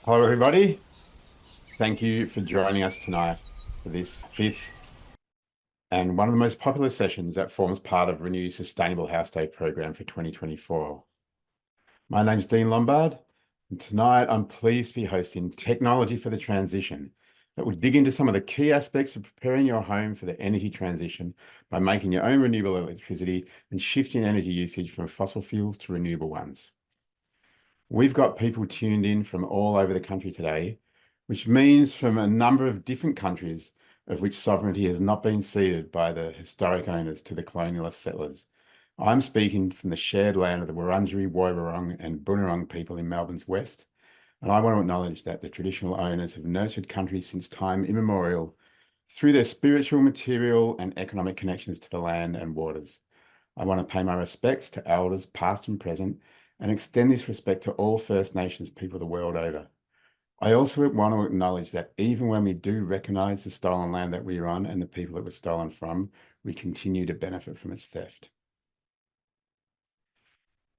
Hello, everybody. Thank you for joining us tonight for this fifth and one of the most popular sessions that forms part of Renew's Sustainable House Day program for 2024. My name's Dean Lombard, and tonight I'm pleased to be hosting Technology for the Transition that will dig into some of the key aspects of preparing your home for the energy transition by making your own renewable electricity and shifting energy usage from fossil fuels to renewable ones. We've got people tuned in from all over the country today, which means from a number of different countries of which sovereignty has not been ceded by the historic owners to the colonialist settlers. I'm speaking from the shared land of the Wurundjeri, Woiwurrung and Bunurong people in Melbourne's west, and I want to acknowledge that the traditional owners have nurtured country since time immemorial through their spiritual, material and economic connections to the land and waters. I want to pay my respects to elders past and present and extend this respect to all First Nations people the world over. I also want to acknowledge that even when we do recognise the stolen land that we are on and the people it was stolen from, we continue to benefit from its theft.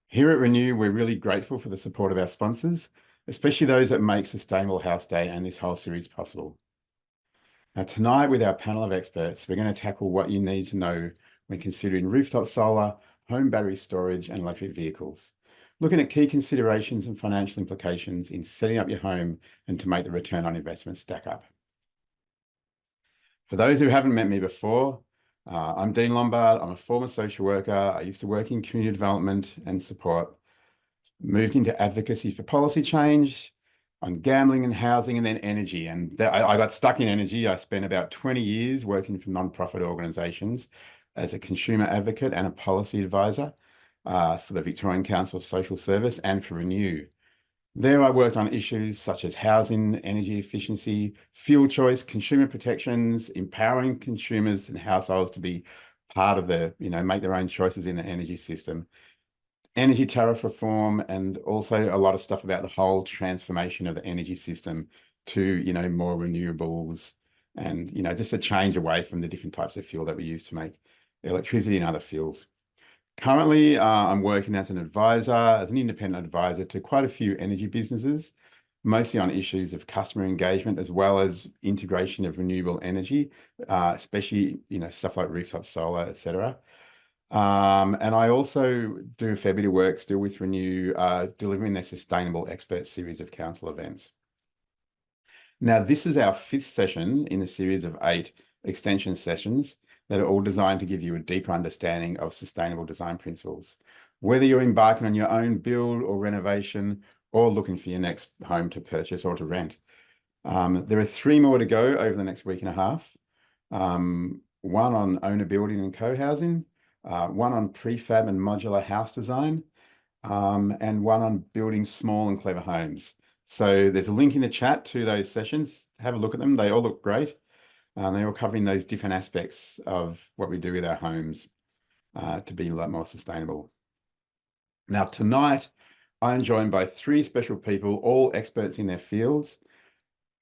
Here at Renew, we're really grateful for the support of our sponsors, especially those that make Sustainable House Day and this whole series possible. Now, tonight with our panel of experts, we're going to tackle what you need to know when considering rooftop solar, home battery storage, and electric vehicles, looking at key considerations and financial implications in setting up your home and to make the return on investment stack up. For those who haven't met me before, I'm Dean Lombard. I'm a former social worker. I used to work in community development and support, moved into advocacy for policy change on gambling and housing and then energy. And I got stuck in energy. I spent about 20 years working for nonprofit organisations as a consumer advocate and a policy advisor for the Victorian Council of Social Service and for Renew. There I worked on issues such as housing, energy efficiency, fuel choice, consumer protections, empowering consumers and households to be part of make their own choices in the energy system, energy tariff reform, and also a lot of stuff about the whole transformation of the energy system to, more renewables and, just a change away from the different types of fuel that we use to make electricity and other fuels. Currently, I'm working as an advisor, as an independent advisor to quite a few energy businesses, mostly on issues of customer engagement as well as integration of renewable energy, especially, stuff like rooftop solar, etc. And I also do a fair bit of work still with Renew, delivering their Sustainable Expert series of council events. Now, this is our fifth session in a series of 8 extension sessions that are all designed to give you a deeper understanding of sustainable design principles. Whether you're embarking on your own build or renovation or looking for your next home to purchase or to rent. There are 3 more to go over the next week and a half. One on owner building and co-housing, one on prefab and modular house design, and one on building small and clever homes. So there's a link in the chat to those sessions. Have a look at them. They all look great. They're all covering those different aspects of what we do with our homes to be a lot more sustainable. Now, tonight, I'm joined by 3 special people, all experts in their fields,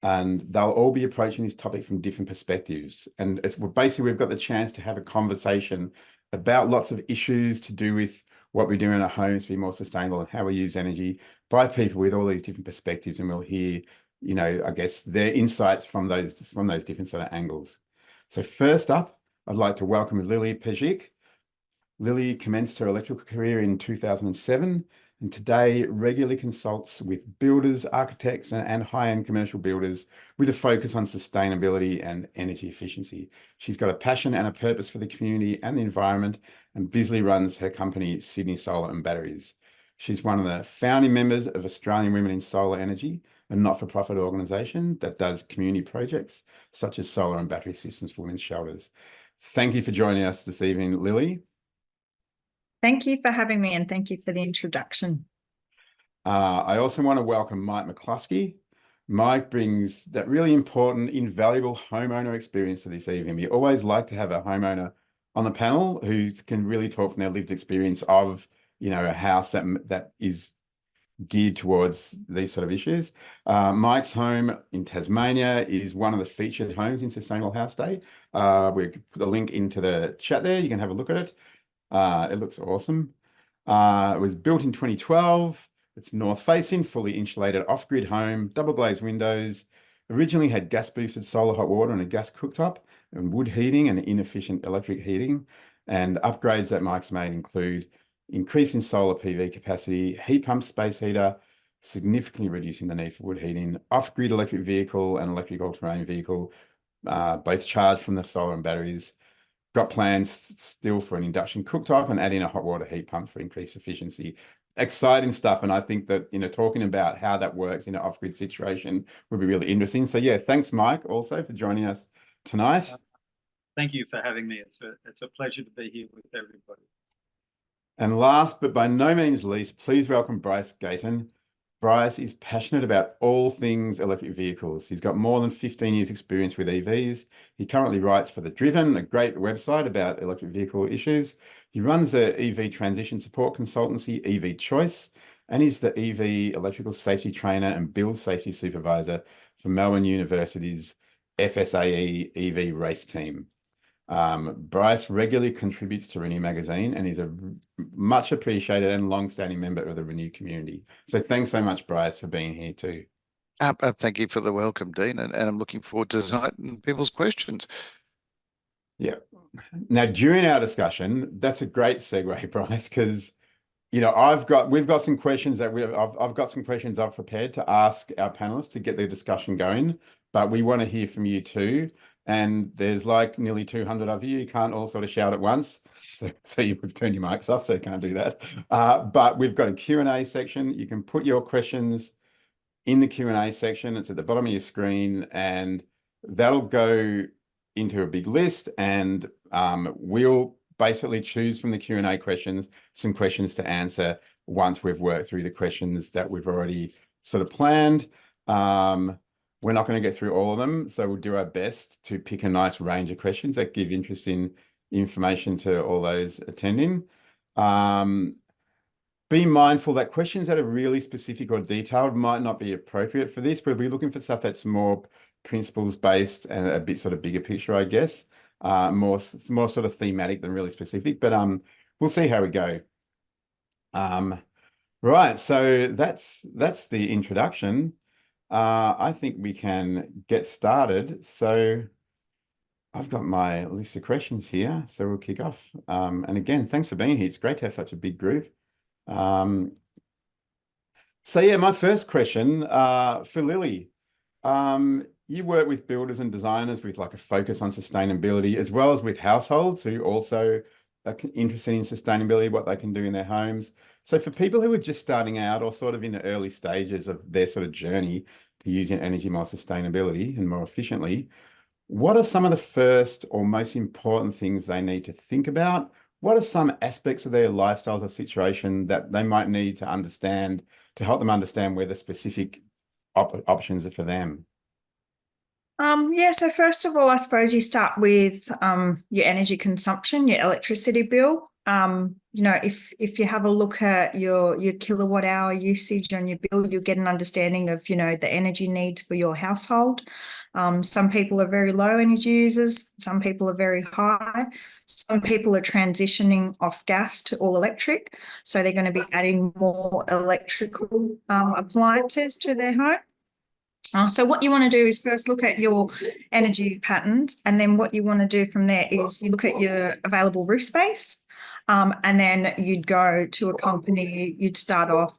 and they'll all be approaching this topic from different perspectives. And basically, we've got the chance to have a conversation about lots of issues to do with what we do in our homes to be more sustainable and how we use energy by people with all these different perspectives. And we'll hear, I guess, their insights from those different sort of angles. So first up, I'd like to welcome Lily Pejic. Lily commenced her electrical career in 2007 and today regularly consults with builders, architects, and high-end commercial builders with a focus on sustainability and energy efficiency. She's got a passion and a purpose for the community and the environment and busily runs her company, Sydney Solar and Batteries. She's one of the founding members of Australian Women in Solar Energy, a not-for-profit organisation that does community projects such as solar and battery systems for women's shelters. Thank you for joining us this evening, Lily. Thank you for having me and thank you for the introduction. I also want to welcome Mike McCluskey. Mike brings that really important, invaluable homeowner experience to this evening. We always like to have a homeowner on the panel who can really talk from their lived experience of, a house that is geared towards these sort of issues. Mike's home in Tasmania is one of the featured homes in Sustainable House Day. We put a link into the chat there. You can have a look at it. It looks awesome. It was built in 2012 It's north facing, fully insulated off-grid home, double glazed windows. Originally had gas boosted solar hot water and a gas cooktop and wood heating and inefficient electric heating. And upgrades that Mike's made include increasing solar PV capacity, heat pump space heater, significantly reducing the need for wood heating, off-grid electric vehicle and electric all-terrain vehicle, both charged from the solar and batteries. Got plans still for an induction cooktop and adding a hot water heat pump for increased efficiency. Exciting stuff. And I think that, talking about how that works in an off-grid situation would be really interesting. So yeah, thanks, Mike, also for joining us tonight. Thank you for having me. It's a pleasure to be here with everybody. And last, but by no means least, please welcome Bryce Gayton. Bryce is passionate about all things electric vehicles. He's got more than 15 years experience with EVs. He currently writes for The Driven, a great website about electric vehicle issues. He runs the EV transition support consultancy, EV Choice, and he's the EV electrical safety trainer and build safety supervisor for Melbourne University's FSAE EV race team. Bryce regularly contributes to Renew magazine and is a much appreciated and long-standing member of the Renew community. So thanks so much, Bryce, for being here too. Thank you for the welcome, Dean, and I'm looking forward to tonight and people's questions. Yeah. Now, during our discussion, that's a great segue, Bryce, because we've got some questions that I've got some questions I've prepared to ask our panelists to get their discussion going, but we want to hear from you too. And there's like nearly 200 of you. You can't all sort of shout at once. So you've turned your mics off, so you can't do that. But we've got a Q&A section. You can put your questions in the Q&A section. It's at the bottom of your screen, and that'll go into a big list. And we'll basically choose from the Q&A questions some questions to answer once we've worked through the questions that we've already sort of planned. We're not going to get through all of them, so we'll do our best to pick a nice range of questions that give interesting information to all those attending. Be mindful that questions that are really specific or detailed might not be appropriate for this. We'll be looking for stuff that's more principles-based and a bit sort of bigger picture, I guess. More sort of thematic than really specific, but we'll see how we go. Right, so that's the introduction. I think we can get started. So I've got my list of questions here, so we'll kick off. And again, thanks for being here. It's great to have such a big group. So yeah, my first question for Lily. You work with builders and designers with like a focus on sustainability, as well as with households who also are interested in sustainability, what they can do in their homes. So for people who are just starting out or sort of in the early stages of their sort of journey to using energy more sustainability and more efficiently, what are some of the first or most important things they need to think about? What are some aspects of their lifestyles or situation that they might need to understand to help them understand where the specific options are for them? Yeah, so first of all, I suppose you start with your energy consumption, your electricity bill. If you have a look at your kilowatt hour usage on your bill, you'll get an understanding of, the energy needs for your household. Some people are very low energy users, some people are very high. Some people are transitioning off gas to all electric, so they're going to be adding more electrical appliances to their home. So what you want to do is first look at your energy patterns, and then what you want to do from there is you look at your available roof space, and then you'd go to a company, you'd start off,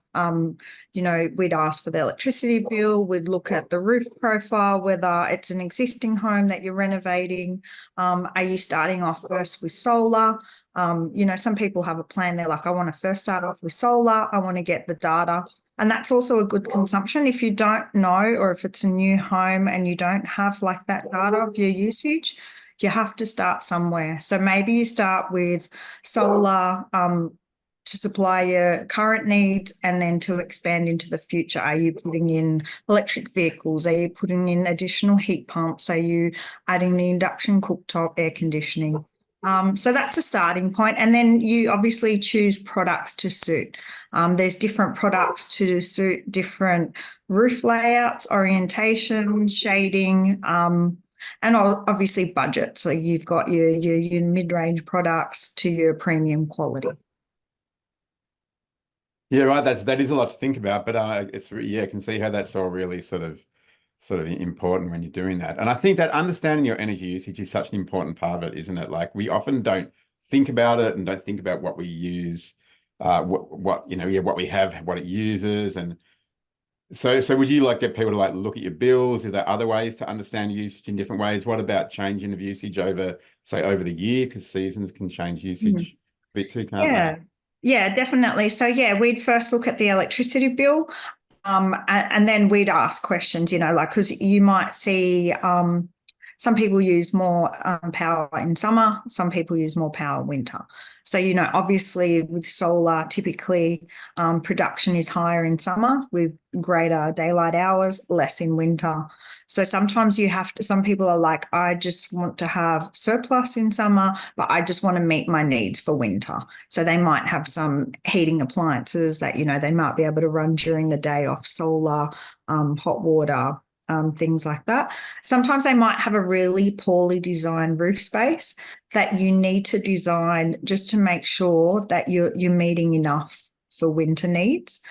we'd ask for the electricity bill, we'd look at the roof profile, whether it's an existing home that you're renovating. Are you starting off first with solar? Some people have a plan. They're like, I want to first start off with solar. I want to get the data. And that's also a good consumption. If you don't know, or if it's a new home and you don't have like that data of your usage, you have to start somewhere. So maybe you start with solar to supply your current needs, and then to expand into the future. Are you putting in electric vehicles? Are you putting in additional heat pumps? Are you adding the induction cooktop, air conditioning? So that's a starting point. And then you obviously choose products to suit. There's different products to suit different roof layouts, orientation, shading, and obviously budget. So you've got your mid-range products to your premium quality. Yeah, right. That is a lot to think about, but yeah, I can see how that's all really sort of important when you're doing that. And I think that understanding your energy usage is such an important part of it, isn't it? Like we often don't think about it and don't think about what we use, what you know, yeah, what we have, what it uses, and so would you like get people to like look at your bills? Is there other ways to understand usage in different ways? What about changing of usage over, say, over the year? Because seasons can change usage a bit too, can't Yeah. they? Yeah, definitely. So yeah, we'd first look at the electricity bill, and then we'd ask questions, you know, like because you might see some people use more power in summer, some people use more power in winter. So, you know, obviously with solar, typically production is higher in summer with greater daylight hours, less in winter. So sometimes you have to, some people are like, I just want to have surplus in summer, but I just want to meet my needs for winter. So they might have some heating appliances that, you know, they might be able to run during the day off solar, hot water, things like that. Sometimes they might have a really poorly designed roof space that you need to design just to make sure that you're meeting enough for winter needs.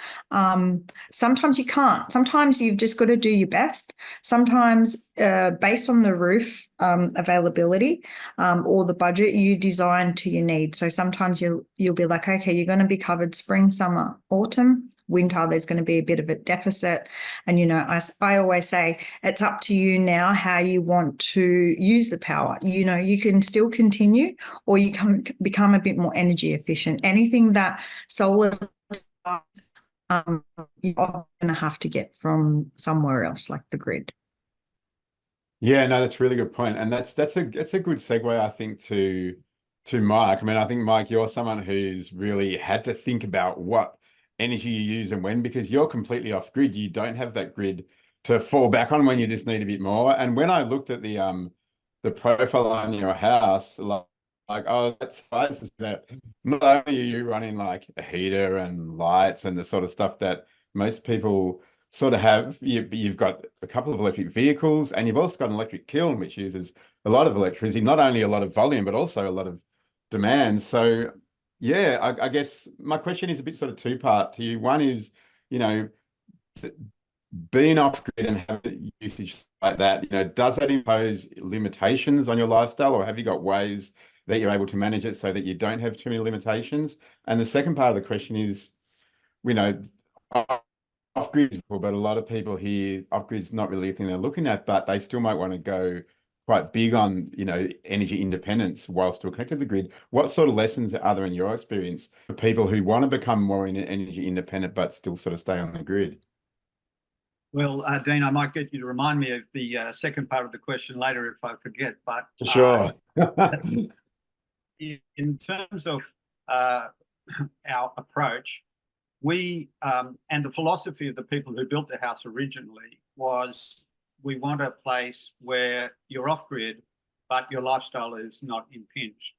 Sometimes you can't. Sometimes you've just got to do your best. Sometimes, based on the roof availability or the budget, you design to your needs. So sometimes you'll be like, okay, you're going to be covered spring, summer, autumn, winter. There's going to be a bit of a deficit, and you know, I always say it's up to you now how you want to use the power. You know, you can still continue, or you can become a bit more energy efficient. Anything that solar you're going to have to get from somewhere else, like the grid. Yeah, no, that's a really good point. And that's a good segue, I think, to Mike. I mean, I think Mike, you're someone who's really had to think about what energy you use and when, because you're completely off grid. You don't have that grid to fall back on when you just need a bit more. And when I looked at the profile on your house, like oh, that's nice that not only are you running like a heater and lights and the sort of stuff that most people sort of have, you've got a couple of electric vehicles, and you've also got an electric kiln, which uses a lot of electricity, not only a lot of volume, but also a lot of demand. So yeah, I guess my question is a bit sort of two-part to you. One is, you know, being off grid and having usage like that, you know, does that impose limitations on your lifestyle, or have you got ways that you're able to manage it so that you don't have too many limitations? And the second part of the question is, you know, off grid, but a lot of people here, off grid's not really a thing they're looking at, but they still might want to go quite big on, you know, energy independence while still connected to the grid. What sort of lessons are there in your experience for people who want to become more energy independent, but still sort of stay on the grid? Well, Dean, I might get you to remind me of the second part of the question later if I forget. But For sure. in terms of our approach, we and the philosophy of the people who built the house originally was we want a place where you're off grid, but your lifestyle is not impinged.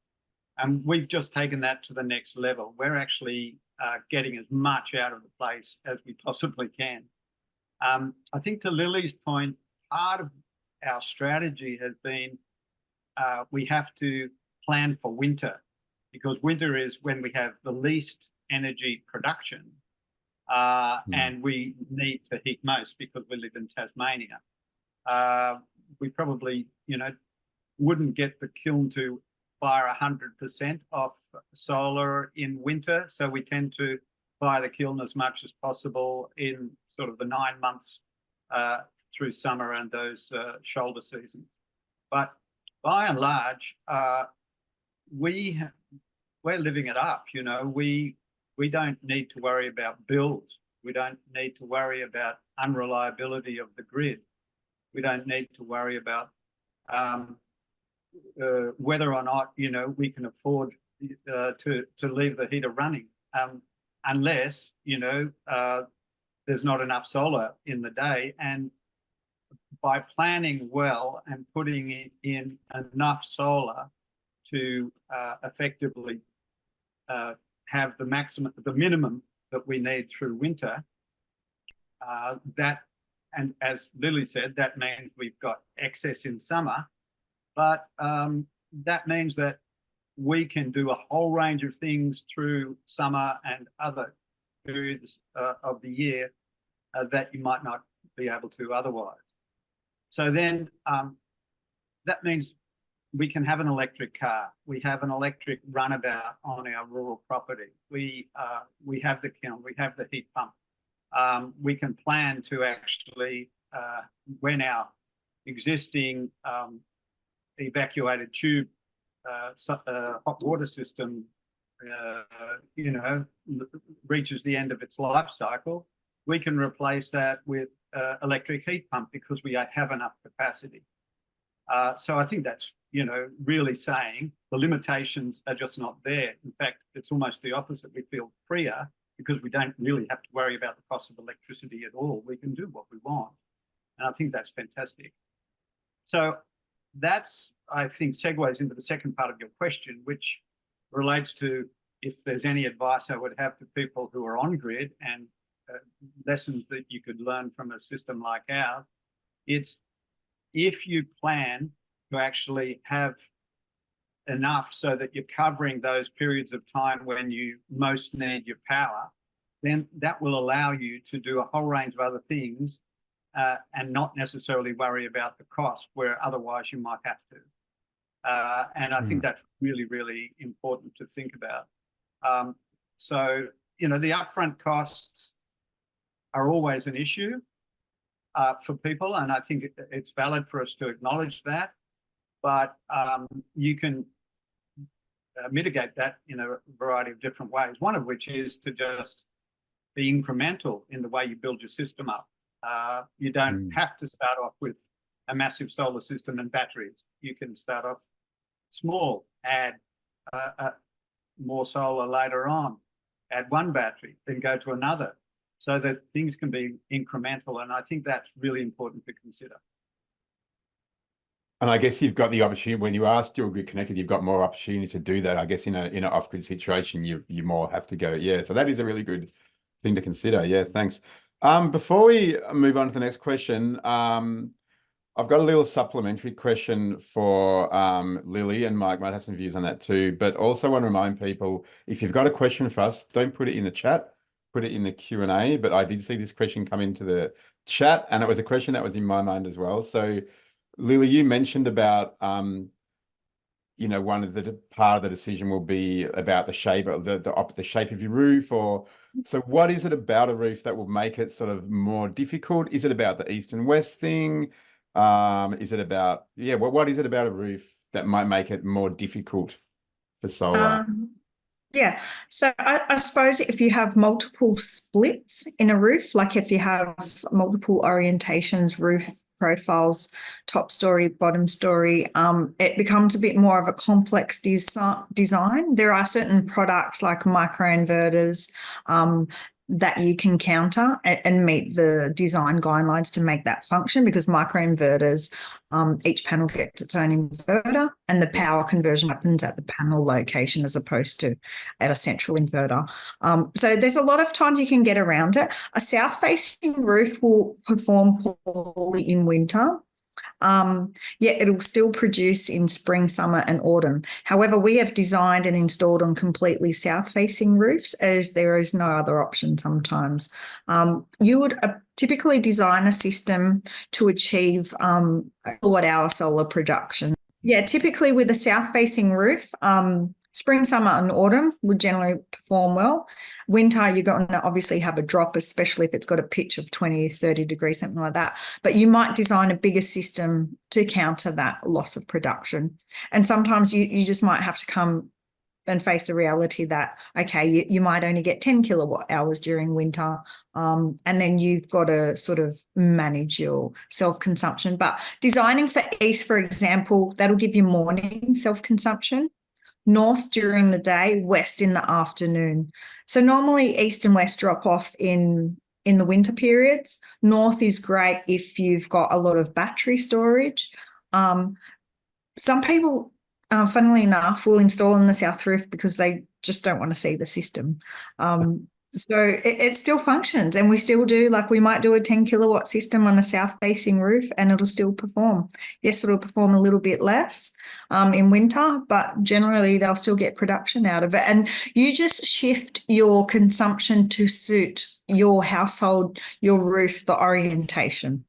And we've just taken that to the next level. We're actually getting as much out of the place as we possibly can. I think to Lily's point, part of our strategy has been we have to plan for winter, because winter is when we have the least energy production and we need to heat most because we live in Tasmania. We probably, you know, wouldn't get the kiln to fire 100% off solar in winter, so we tend to fire the kiln as much as possible in sort of the 9 months through summer and those shoulder seasons. But by and large, we're living it up. You know, we don't need to worry about bills. We don't need to worry about unreliability of the grid. We don't need to worry about whether or not, you know, we can afford to leave the heater running, unless, you know, there's not enough solar in the day. And by planning well and putting in enough solar to effectively have the minimum that we need through winter, that, and as Lily said, that means we've got excess in summer, but that means that we can do a whole range of things through summer and other periods of the year that you might not be able to otherwise. So then that means we can have an electric car. We have an electric runabout on our rural property. We have the kiln. We have the heat pump. We can plan to actually, when our existing evacuated tube hot water system, reaches the end of its life cycle, we can replace that with electric heat pump because we have enough capacity. So I think that's, really saying the limitations are just not there. In fact, it's almost the opposite. We feel freer because we don't really have to worry about the cost of electricity at all. We can do what we want. And I think that's fantastic. So that's, I think, segues into the second part of your question, which relates to if there's any advice I would have to people who are on grid and lessons that you could learn from a system like ours. It's if you plan to actually have enough so that you're covering those periods of time when you most need your power, then that will allow you to do a whole range of other things and not necessarily worry about the cost where otherwise you might have to. And I think that's really, really important to think about. So, the upfront costs are always an issue for people, and I think it's valid for us to acknowledge that. But you can mitigate that in a variety of different ways, one of which is to just be incremental in the way you build your system up. You don't have to start off with a massive solar system and batteries. You can start off small, add more solar later on, add one battery, then go to another, so that things can be incremental. And I think that's really important to consider. And I guess you've got the opportunity when you are still grid connected, you've got more opportunity to do that. I guess in an off-grid situation, you more have to go. Yeah, so that is a really good thing to consider. Yeah, thanks. Before we move on to the next question, I've got a little supplementary question for Lily, and Mike might have some views on that too. But also want to remind people, if you've got a question for us, don't put it in the chat, put it in the Q&A. But I did see this question come into the chat, and it was a question that was in my mind as well. So Lily, you mentioned about, one of the part of the decision will be about the shape of the shape of your roof, or so what is it about a roof that will make it sort of more difficult? Is it about the east and west thing? Is it about, what is it about a roof that might make it more difficult for solar? Yeah, so I suppose if you have multiple splits in a roof, like if you have multiple orientations, roof profiles, top story, bottom story, it becomes a bit more of a complex design. There are certain products like microinverters that you can counter and meet the design guidelines to make that function, because microinverters, each panel gets its own inverter and the power conversion happens at the panel location as opposed to at a central inverter. So there's a lot of times you can get around it. A south-facing roof will perform poorly in winter. Yet it'll still produce in spring, summer and autumn. However, we have designed and installed on completely south-facing roofs, as there is no other option sometimes. You would typically design a system to achieve kilowatt-hour solar production. Yeah, typically with a south-facing roof, spring, summer and autumn would generally perform well. Winter, you're going to obviously have a drop, especially if it's got a pitch of 20, 30 degrees, something like that. But you might design a bigger system to counter that loss of production. And sometimes you just might have to come and face the reality that, okay, you might only get 10 kilowatt hours during winter, and then you've got to sort of manage your self-consumption. But designing for east, for example, that'll give you morning self-consumption. North during the day, west in the afternoon. So normally east and west drop off in the winter periods. North is great if you've got a lot of battery storage. Some people, funnily enough, will install on the south roof because they just don't want to see the system. So it still functions, and we still do, like, we might do a 10 kilowatt system on a south facing roof and it'll still perform. Yes, it'll perform a little bit less in winter, but generally they'll still get production out of it. And you just shift your consumption to suit your household, your roof, the orientation.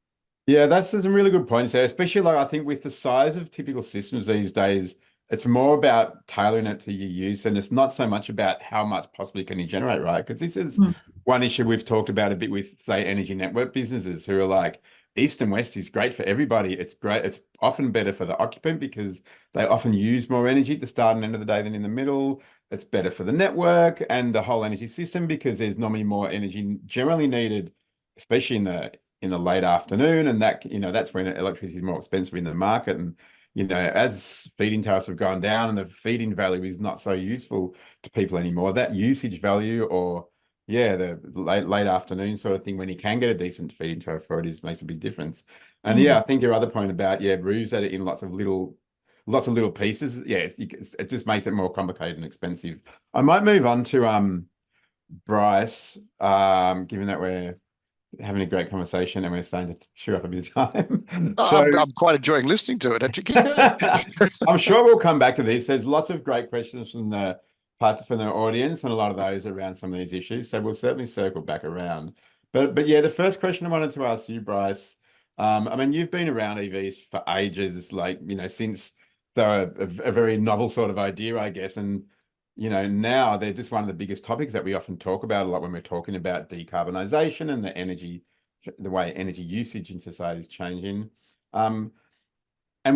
Yeah, that's some really good points there, especially like I think with the size of typical systems these days, it's more about tailoring it to your use, and it's not so much about how much possibly can you generate, right? Because this is one issue we've talked about a bit with, say, energy network businesses who are like, East and West is great for everybody. It's great. It's often better for the occupant because they often use more energy at the start and end of the day than in the middle. It's better for the network and the whole energy system because there's normally more energy generally needed, especially in the late afternoon, and that, you know, that's when electricity is more expensive in the market. And, you know, as feed-in tariffs have gone down and the feed-in value is not so useful to people anymore, that usage value, or yeah, the late afternoon sort of thing, when you can get a decent feed-in tariff for it, makes a big difference. And yeah, I think your other point about roofs that are in lots of little pieces, yeah, it just makes it more complicated and expensive. I might move on to Bryce, given that we're having a great conversation and we're starting to chew up a bit of time. So I'm quite enjoying listening to it. Actually, keep going. I'm sure we'll come back to this. There's lots of great questions from the audience, and a lot of those around some of these issues. So we'll certainly circle back around. But yeah, the first question I wanted to ask you, Bryce. I mean, you've been around EVs for ages, like, you know, since they're a very novel sort of idea, I guess. And you know, now they're just one of the biggest topics that we often talk about a lot when we're talking about decarbonisation and the way energy usage in society is changing. And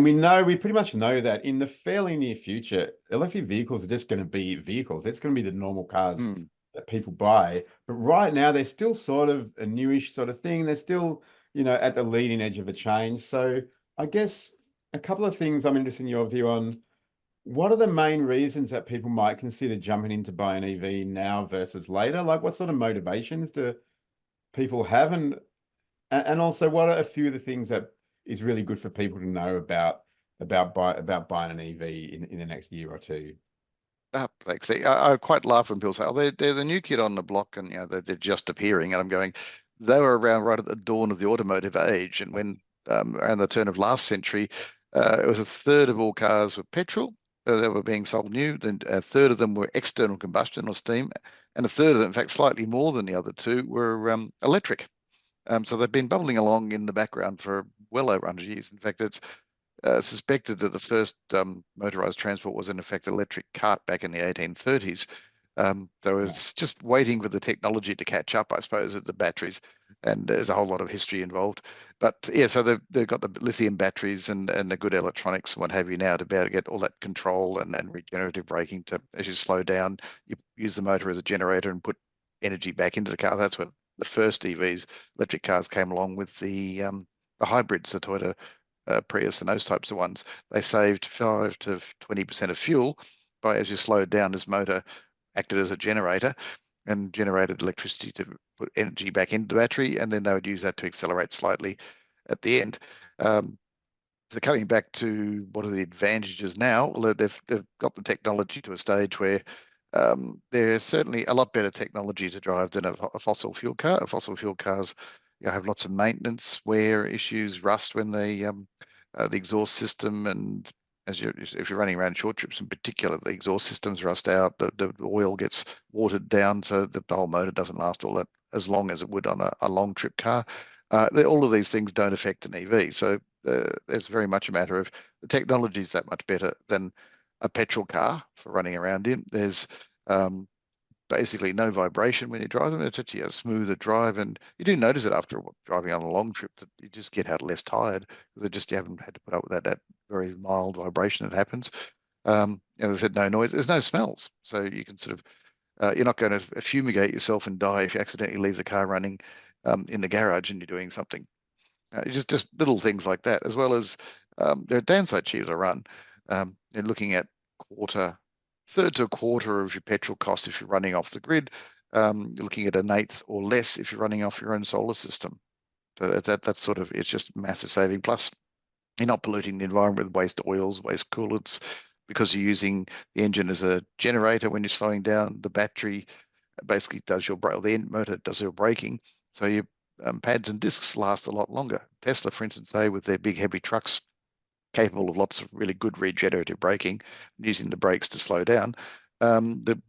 we pretty much know that in the fairly near future, electric vehicles are just going to be vehicles. It's going to be the normal cars that people buy. But right now, they're still sort of a newish sort of thing. They're still, you know, at the leading edge of a change. So I guess a couple of things I'm interested in your view on. What are the main reasons that people might consider jumping into buying EV now versus later? Like, what sort of motivations do people have? And also, what are a few of the things that is really good for people to know about buying an EV in the next year or two? Thanks. I quite laugh when people say, "Oh, they're the new kid on the block," and you know they're just appearing. And I'm going, they were around right at the dawn of the automotive age, and when around the turn of last century, it was a third of all cars were petrol that were being sold new, then a third of them were external combustion or steam, and a third of them, in fact, slightly more than the other two, were electric. So they've been bubbling along in the background for well over 100 years. In fact, it's suspected that the first motorized transport was in effect electric cart back in the 1830s. So it's just waiting for the technology to catch up, I suppose, at the batteries. And there's a whole lot of history involved. But yeah, so they've got the lithium batteries and the good electronics and what have you now to be able to get all that control and regenerative braking to, as you slow down, you use the motor as a generator and put energy back into the car. That's what the first EVs, electric cars, came along with the hybrids, the Toyota Prius and those types of ones. They saved 5 to 20% of fuel by, as you slowed down, this motor acted as a generator and generated electricity to put energy back into the battery, and then they would use that to accelerate slightly at the end. So coming back to what are the advantages now, well, they've got the technology to a stage where there's certainly a lot better technology to drive than a fossil fuel car. Fossil fuel cars, you know, have lots of maintenance, wear issues, rust when the exhaust system, and if you're running around short trips in particular, the exhaust systems rust out, the oil gets watered down, so the whole motor doesn't last all that as long as it would on a long trip car. All of these things don't affect an EV, so it's very much a matter of the technology is that much better than a petrol car for running around in. There's basically no vibration when you drive them. It's actually a smoother drive, and you do notice it after driving on a long trip that you just get out less tired because you haven't had to put up with that very mild vibration that happens. As I said, no noise. There's no smells, so you can sort of you're not going to fumigate yourself and die if you accidentally leave the car running in the garage and you're doing something. Just little things like that, as well as there are downside cheapers I run. You're looking at third to a quarter of your petrol cost if you're running off the grid. You're looking at an eighth or less if you're running off your own solar system. So that's sort of, it's just massive saving. Plus, you're not polluting the environment with waste oils, waste coolants, because you're using the engine as a generator when you're slowing down. The battery basically does your brake, the end motor does your braking. So your pads and discs last a lot longer. Tesla, for instance, say with their big heavy trucks capable of lots of really good regenerative braking, using the brakes to slow down, the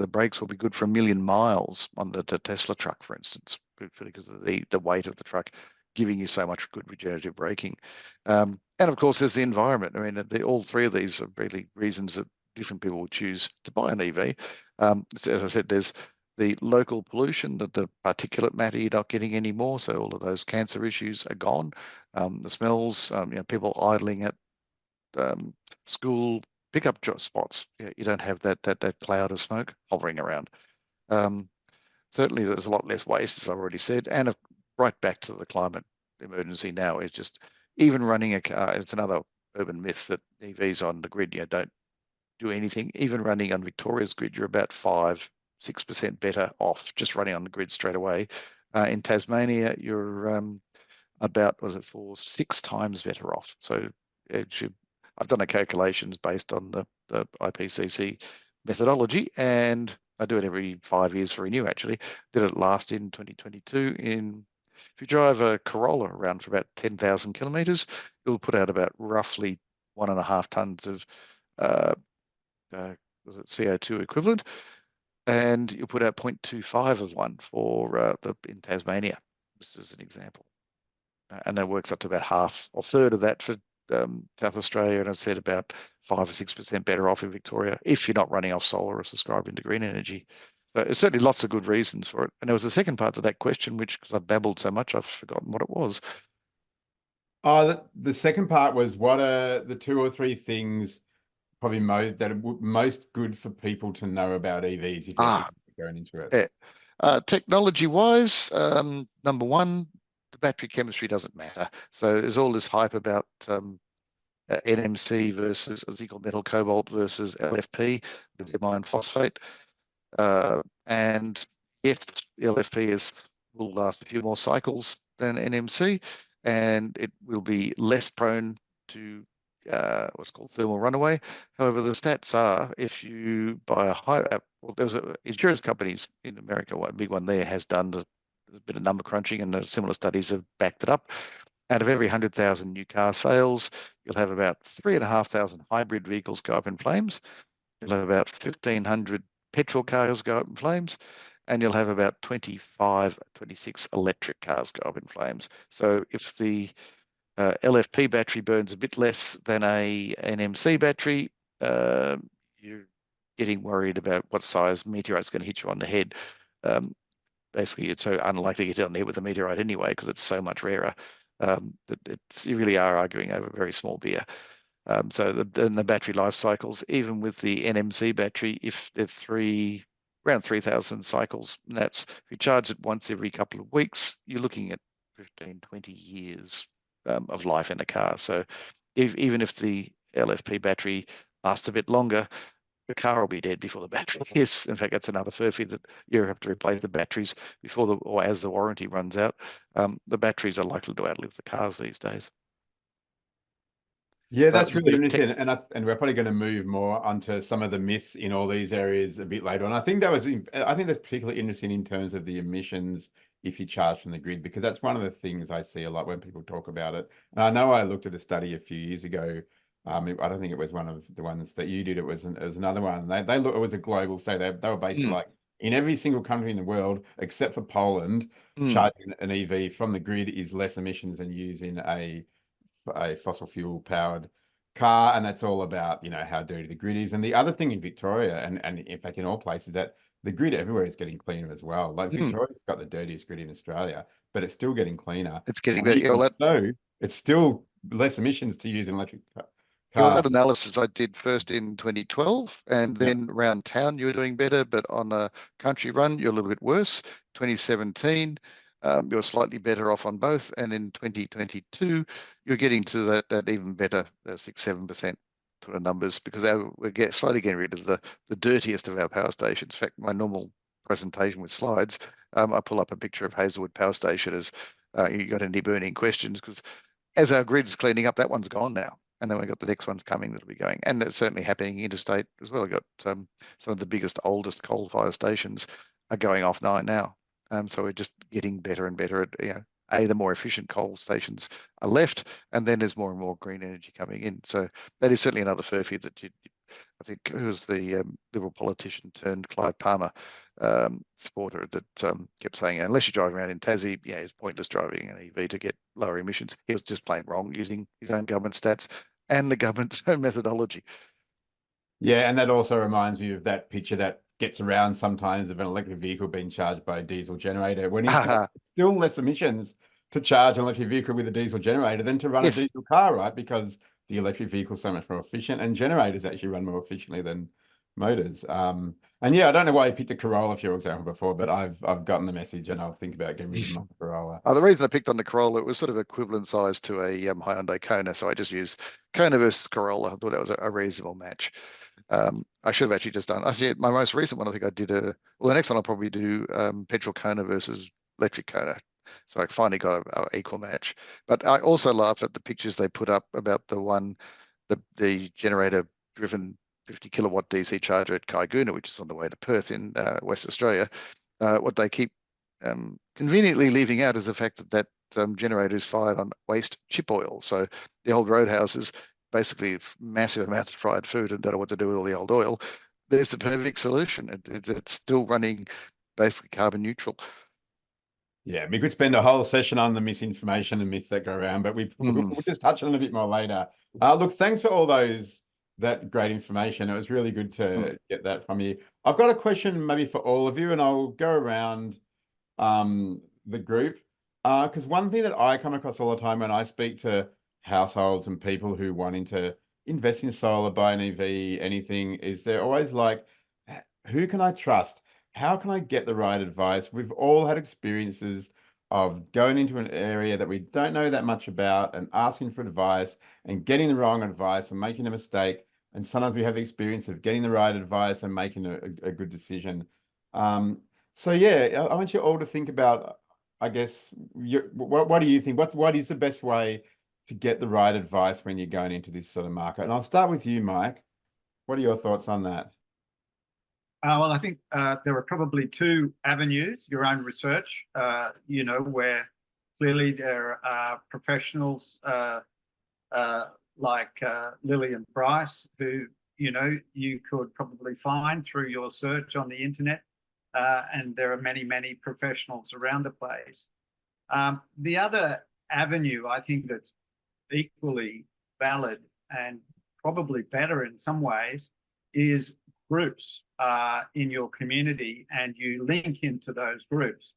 brakes will be good for 1 million miles on the Tesla truck, for instance, because of the weight of the truck giving you so much good regenerative braking. And of course, there's the environment. I mean, all three of these are really reasons that different people will choose to buy an EV. So as I said, there's the local pollution, the particulate matter you're not getting anymore. So all of those cancer issues are gone. The smells, people idling at school pickup spots. You don't have that cloud of smoke hovering around. Certainly, there's a lot less waste, as I've already said, and right back to the climate emergency now is just even running a car. It's another urban myth that EVs on the grid don't do anything. Even running on Victoria's grid, you're about 5-6% better off just running on the grid straight away. In Tasmania, you're about 6 times better off. So I've done the calculations based on the IPCC methodology, and I do it every 5 years for renew. Actually, did it last in 2022. If you drive a Corolla around for about 10,000 kilometers, you'll put out about roughly 1.5 tons of CO2 equivalent, and you'll put out 0.25 of one for in Tasmania, just as an example. And that works up to about half or third of that for South Australia, and I said about 5 or 6% better off in Victoria if you're not running off solar or subscribing to green energy. So there's certainly lots of good reasons for it. And there was a second part to that question, which, because I babbled so much, I've forgotten what it was. The second part was, what are the 2 or 3 things probably most good for people to know about EVs if they're going into it? Technology-wise, number one, the battery chemistry doesn't matter. So there's all this hype about NMC versus nickel metal cobalt versus LFP, lithium iron phosphate. And yes, the LFP will last a few more cycles than NMC, and it will be less prone to what's called thermal runaway. However, the stats are, if you buy there's insurance companies in America, one big one there has done a bit of number crunching, and similar studies have backed it up. Out of every 100,000 new car sales, you'll have about 3,500 hybrid vehicles go up in flames. You'll have about 1,500 petrol cars go up in flames, and you'll have about 26 electric cars go up in flames. So if the LFP battery burns a bit less than a NMC battery, you're getting worried about what size meteorite's going to hit you on the head. Basically, it's so unlikely to get hit on the head with a meteorite anyway, because it's so much rarer. That you really are arguing over very small beer. So the battery life cycles, even with the NMC battery, if they're around 3,000 cycles, and that's if you charge it once every couple of weeks, you're looking at 15, 20 years of life in a car. So even if the LFP battery lasts a bit longer, the car will be dead before the battery is. In fact, that's another furphy, that you have to replace the batteries or as the warranty runs out. The batteries are likely to outlive the cars these days. Yeah, that's really interesting, and we're probably going to move more onto some of the myths in all these areas a bit later on. I think that's particularly interesting in terms of the emissions if you charge from the grid, because that's one of the things I see a lot when people talk about it. And I know I looked at a study a few years ago. I don't think it was one of the ones that you did. It was another one. It was a global study. They were basically like, in every single country in the world except for Poland, charging an EV from the grid is less emissions than using a fossil fuel powered car. And that's all about, how dirty the grid is. And the other thing in Victoria, and in fact in all places, that the grid everywhere is getting cleaner as well. Like Victoria's got the dirtiest grid in Australia, but it's still getting cleaner. It's getting better. So it's still less emissions to use an electric car. That analysis I did first in 2012, and then around town you were doing better, but on a country run you're a little bit worse. 2017, you're slightly better off on both, and in 2022 you're getting to that even better, 6-7% sort of numbers, because we're slowly getting rid of the dirtiest of our power stations. In fact, my normal presentation with slides, I pull up a picture of Hazelwood Power Station as you got any burning questions, because as our grid is cleaning up, that one's gone now. and then we've got the next ones coming that'll be going, and it's certainly happening interstate as well. We've got some of the biggest, oldest coal fire stations are going offline now. So we're just getting better and better at, the more efficient coal stations are left, and then there's more and more green energy coming in. So that is certainly another furphy that I think it was the Liberal politician turned Clive Palmer supporter that kept saying, unless you drive around in Tassie, it's pointless driving an EV to get lower emissions. He was just plain wrong using his own government stats and the government's own methodology. Yeah, and that also reminds me of that picture that gets around sometimes of an electric vehicle being charged by a diesel generator, when in fact, still less emissions to charge an electric vehicle with a diesel generator than to run a diesel car, right? Because the electric vehicle is so much more efficient, and generators actually run more efficiently than motors. And yeah, I don't know why you picked a Corolla for your example before, but I've gotten the message, and I'll think about getting rid of my Corolla. The reason I picked on the Corolla, it was sort of equivalent size to a Hyundai Kona, so I just used Kona versus Corolla. I thought that was a reasonable match. I should have actually just done, actually, my most recent one, I think I did the next one I'll probably do petrol Kona versus electric Kona. So I finally got an equal match. But I also laughed at the pictures they put up about the generator driven 50 kilowatt DC charger at Kaiguna, which is on the way to Perth in West Australia. What they keep conveniently leaving out is the fact that generator is fired on waste chip oil. So the old roadhouses, basically it's massive amounts of fried food and don't know what to do with all the old oil. There's the perfect solution. It's still running basically carbon neutral. Yeah, we could spend a whole session on the misinformation and myths that go around, but we'll just touch on it a bit more later. Look, thanks for all that great information. It was really good to get that from you. I've got a question maybe for all of you, and I'll go around the group. Because one thing that I come across all the time when I speak to households and people who wanting to invest in solar, buy an EV, anything, is they're always like, who can I trust? How can I get the right advice? We've all had experiences of going into an area that we don't know that much about and asking for advice and getting the wrong advice and making a mistake. And sometimes we have the experience of getting the right advice and making a good decision. So yeah, I want you all to think about, I guess, what do you think? What is the best way to get the right advice when you're going into this sort of market? And I'll start with you, Mike. What are your thoughts on that? Well, I think there are probably two avenues. Your own research, where clearly there are professionals like Lily and Bryce, who, you could probably find through your search on the internet. And there are many, many professionals around the place. The other avenue, I think, that's equally valid and probably better in some ways is groups in your community, and you link into those groups.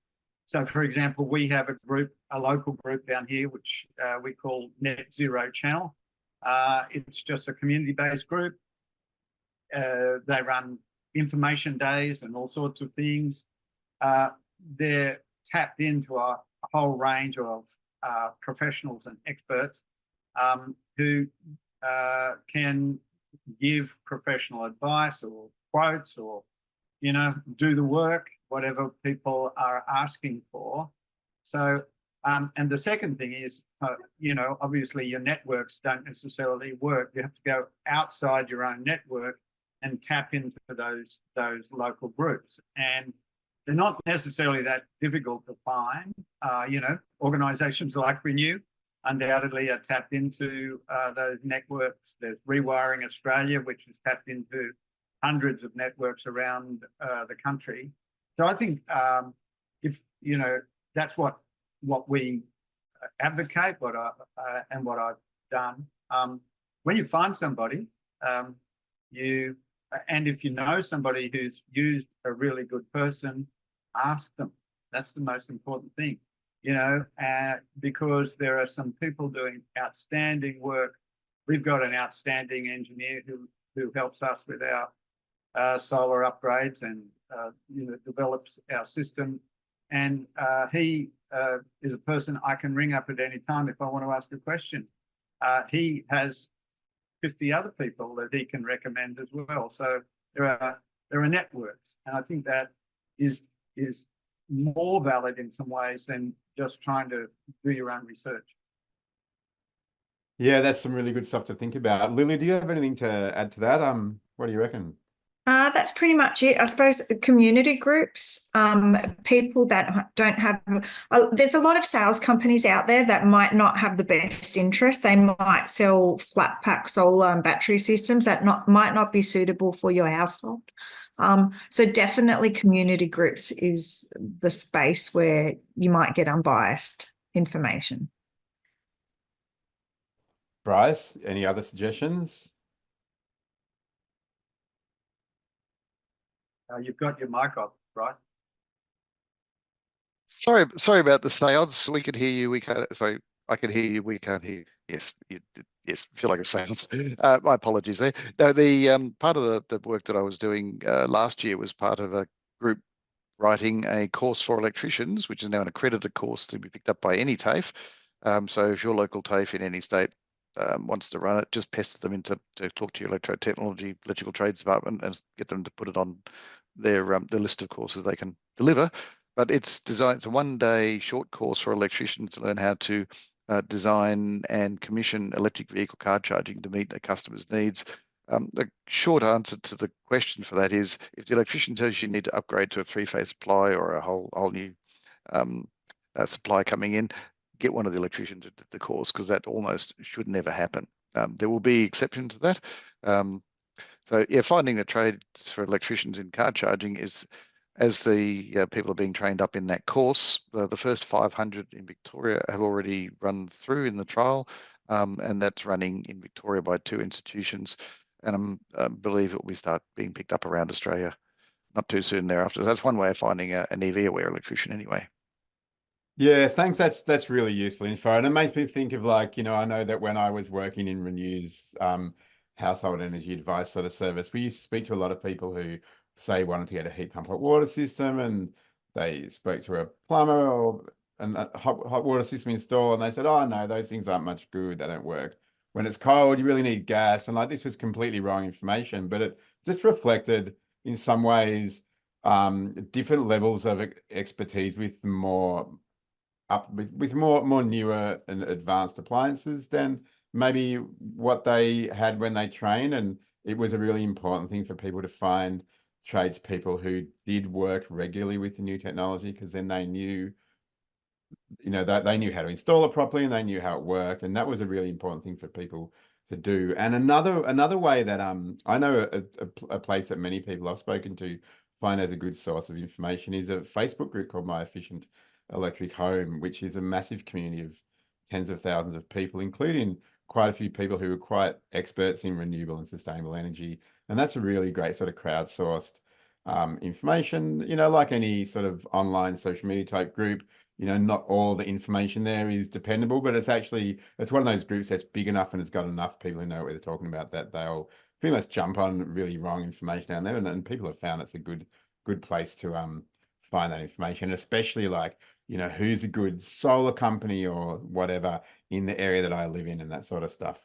So, for example, we have a local group down here, which we call Net Zero Channel. It's just a community-based group. They run information days and all sorts of things. They're tapped into a whole range of professionals and experts who can give professional advice or quotes or, do the work, whatever people are asking for. So, and the second thing is, obviously your networks don't necessarily work. You have to go outside your own network and tap into those local groups. And they're not necessarily that difficult to find. Organizations like Renew undoubtedly are tapped into those networks. There's Rewiring Australia, which is tapped into hundreds of networks around the country. So I think if that's what we advocate, what I've done. When you find somebody, and if you know somebody who's used a really good person, ask them. That's the most important thing. Because there are some people doing outstanding work. We've got an outstanding engineer who helps us with our solar upgrades and develops our system. And he is a person I can ring up at any time if I want to ask a question. He has 50 other people that he can recommend as well. So there are networks, and I think that is more valid in some ways than just trying to do your own research. Yeah, that's some really good stuff to think about. Lily, do you have anything to add to that? What do you reckon? That's pretty much it. I suppose community groups, people that don't have, there's a lot of sales companies out there that might not have the best interest. They might sell flat pack solar and battery systems that might not be suitable for your household. So definitely community groups is the space where you might get unbiased information. Bryce, any other suggestions? You've got your mic off, right? Sorry about the seance. We could hear you. We can't. Sorry, I can hear you. We can't hear you. Yes, yes. Feel like a seance. My apologies there. No, the part of the work that I was doing last year was part of a group writing a course for electricians, which is now an accredited course to be picked up by any TAFE. So if your local TAFE in any state wants to run it, just pester them to talk to your electrical trades department and get them to put it on their list of courses they can deliver. But it's designed, it's a 1-day short course for electricians to learn how to design and commission electric vehicle car charging to meet a customer's needs. The short answer to the question for that is, if the electrician tells you need to upgrade to a 3-phase supply or a whole new supply coming in, get one of the electricians at the course, because that almost should never happen. There will be exceptions to that. So yeah, finding the trades for electricians in car charging is, as the people are being trained up in that course, the first 500 in Victoria have already run through in the trial, and that's running in Victoria by 2 institutions, and I believe it will start being picked up around Australia not too soon thereafter. That's one way of finding an EV aware electrician anyway. Yeah, thanks. That's really useful info. And it makes me think of, like, I know that when I was working in Renew's household energy advice sort of service, we used to speak to a lot of people who say wanted to get a heat pump hot water system, and they spoke to a plumber or a hot water system installer, and they said, oh no, those things aren't much good, they don't work. When it's cold, you really need gas. And like, this was completely wrong information, but it just reflected in some ways different levels of expertise with more newer and advanced appliances than maybe what they had when they trained. And it was a really important thing for people to find tradespeople who did work regularly with the new technology, because then they knew, that they knew how to install it properly and they knew how it worked. And that was a really important thing for people to do. And another way that I know a place that many people I've spoken to find as a good source of information is a Facebook group called My Efficient Electric Home, which is a massive community of tens of thousands of people, including quite a few people who are quite experts in renewable and sustainable energy. And that's a really great sort of crowdsourced information, like any sort of online social media type group. Not all the information there is dependable, but it's one of those groups that's big enough and it's got enough people who know what they're talking about that they'll pretty much jump on really wrong information down there. And people have found it's a good place to find that information, especially like, who's a good solar company or whatever in the area that I live in and that sort of stuff.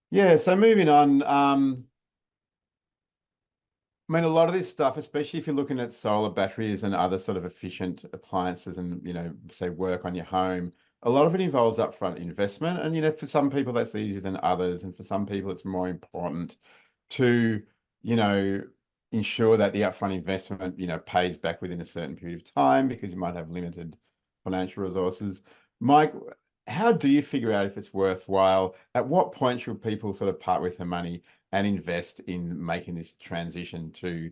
Yeah, so moving on, I mean, a lot of this stuff, especially if you're looking at solar batteries and other sort of efficient appliances and, say work on your home, a lot of it involves upfront investment. And, for some people that's easier than others. And for some people it's more important to, ensure that the upfront investment, pays back within a certain period of time, because you might have limited financial resources. Mike, how do you figure out if it's worthwhile? At what point should people sort of part with their money and invest in making this transition to,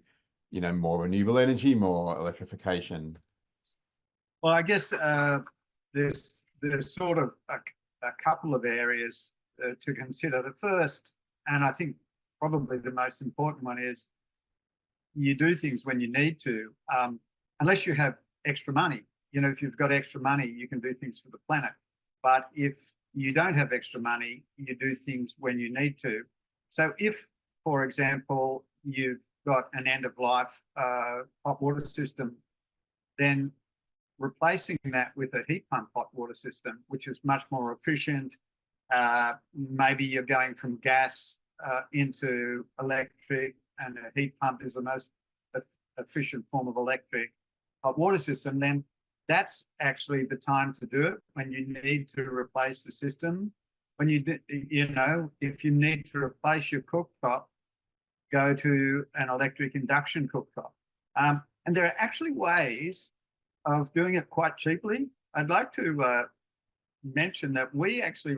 more renewable energy, more electrification? Well, I guess there's sort of a couple of areas to consider. The first, and I think probably the most important one, is you do things when you need to, unless you have extra money. If you've got extra money, you can do things for the planet. But if you don't have extra money, you do things when you need to. So if, for example, you've got an end-of-life hot water system, then replacing that with a heat pump hot water system, which is much more efficient. Maybe you're going from gas into electric, and a heat pump is the most efficient form of electric hot water system. Then that's actually the time to do it when you need to replace the system. When if you need to replace your cooktop, go to an electric induction cooktop. And there are actually ways of doing it quite cheaply. I'd like to mention that we actually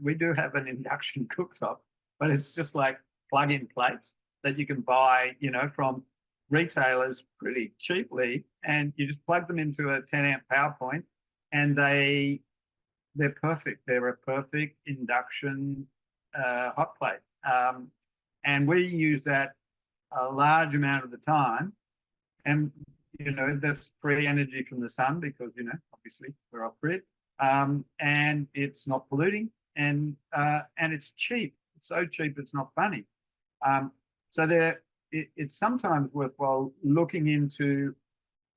we do have an induction cooktop, but it's just like plug-in plates that you can buy, from retailers pretty cheaply, and you just plug them into a 10 amp power point, and they're perfect. They're a perfect induction hot plate. And we use that a large amount of the time. And, that's free energy from the sun because, obviously we're off grid. And it's not polluting, and it's cheap. It's so cheap, it's not funny. So it's sometimes worthwhile looking into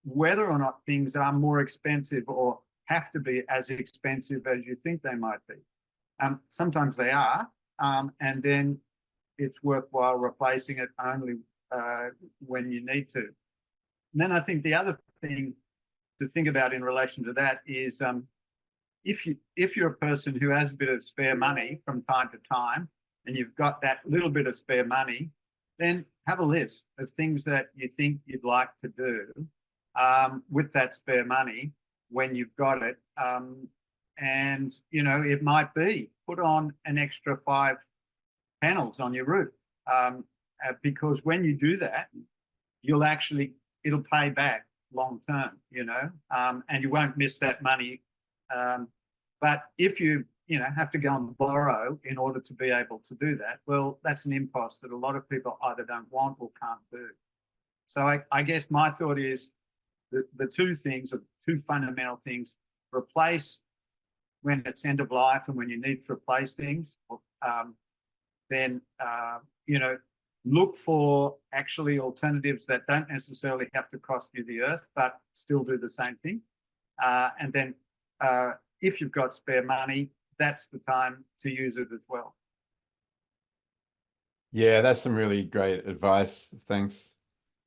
whether or not things are more expensive or have to be as expensive as you think they might be. Sometimes they are, and then it's worthwhile replacing it only when you need to. And then I think the other thing to think about in relation to that is if you're a person who has a bit of spare money from time to time, and you've got that little bit of spare money, then have a list of things that you think you'd like to do with that spare money when you've got it. And, it might be put on an extra 5 panels on your roof, because when you do that, it'll pay back long term, and you won't miss that money. But if you have to go and borrow in order to be able to do that, well, that's an impost that a lot of people either don't want or can't do. So I guess my thought is the two fundamental things: replace when it's end of life and when you need to replace things. Then look for actually alternatives that don't necessarily have to cost you the earth, but still do the same thing. And then if you've got spare money, that's the time to use it as well. Yeah, that's some really great advice. Thanks,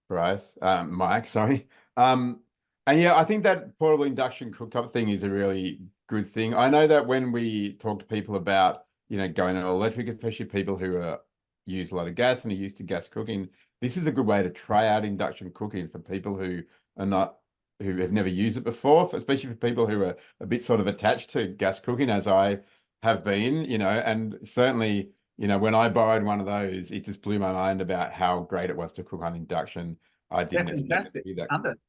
Mike, sorry. And yeah, I think that portable induction cooktop thing is a really good thing. I know that when we talk to people about, going on electric, especially people who use a lot of gas and are used to gas cooking, this is a good way to try out induction cooking for people who have never used it before, especially for people who are a bit sort of attached to gas cooking, as I have been, and certainly, when I borrowed one of those, it just blew my mind about how great it was to cook on induction. I didn't expect it to be that.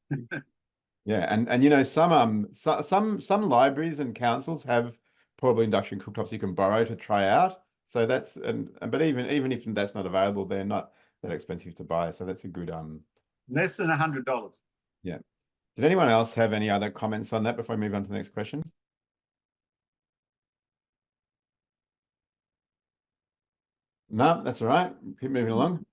Yeah, and some libraries and councils have portable induction cooktops you can borrow to try out. So but even if that's not available, they're not that expensive to buy. So that's a good less than $100. Yeah. Did anyone else have any other comments on that before I move on to the next question? No, that's all right. Keep moving along.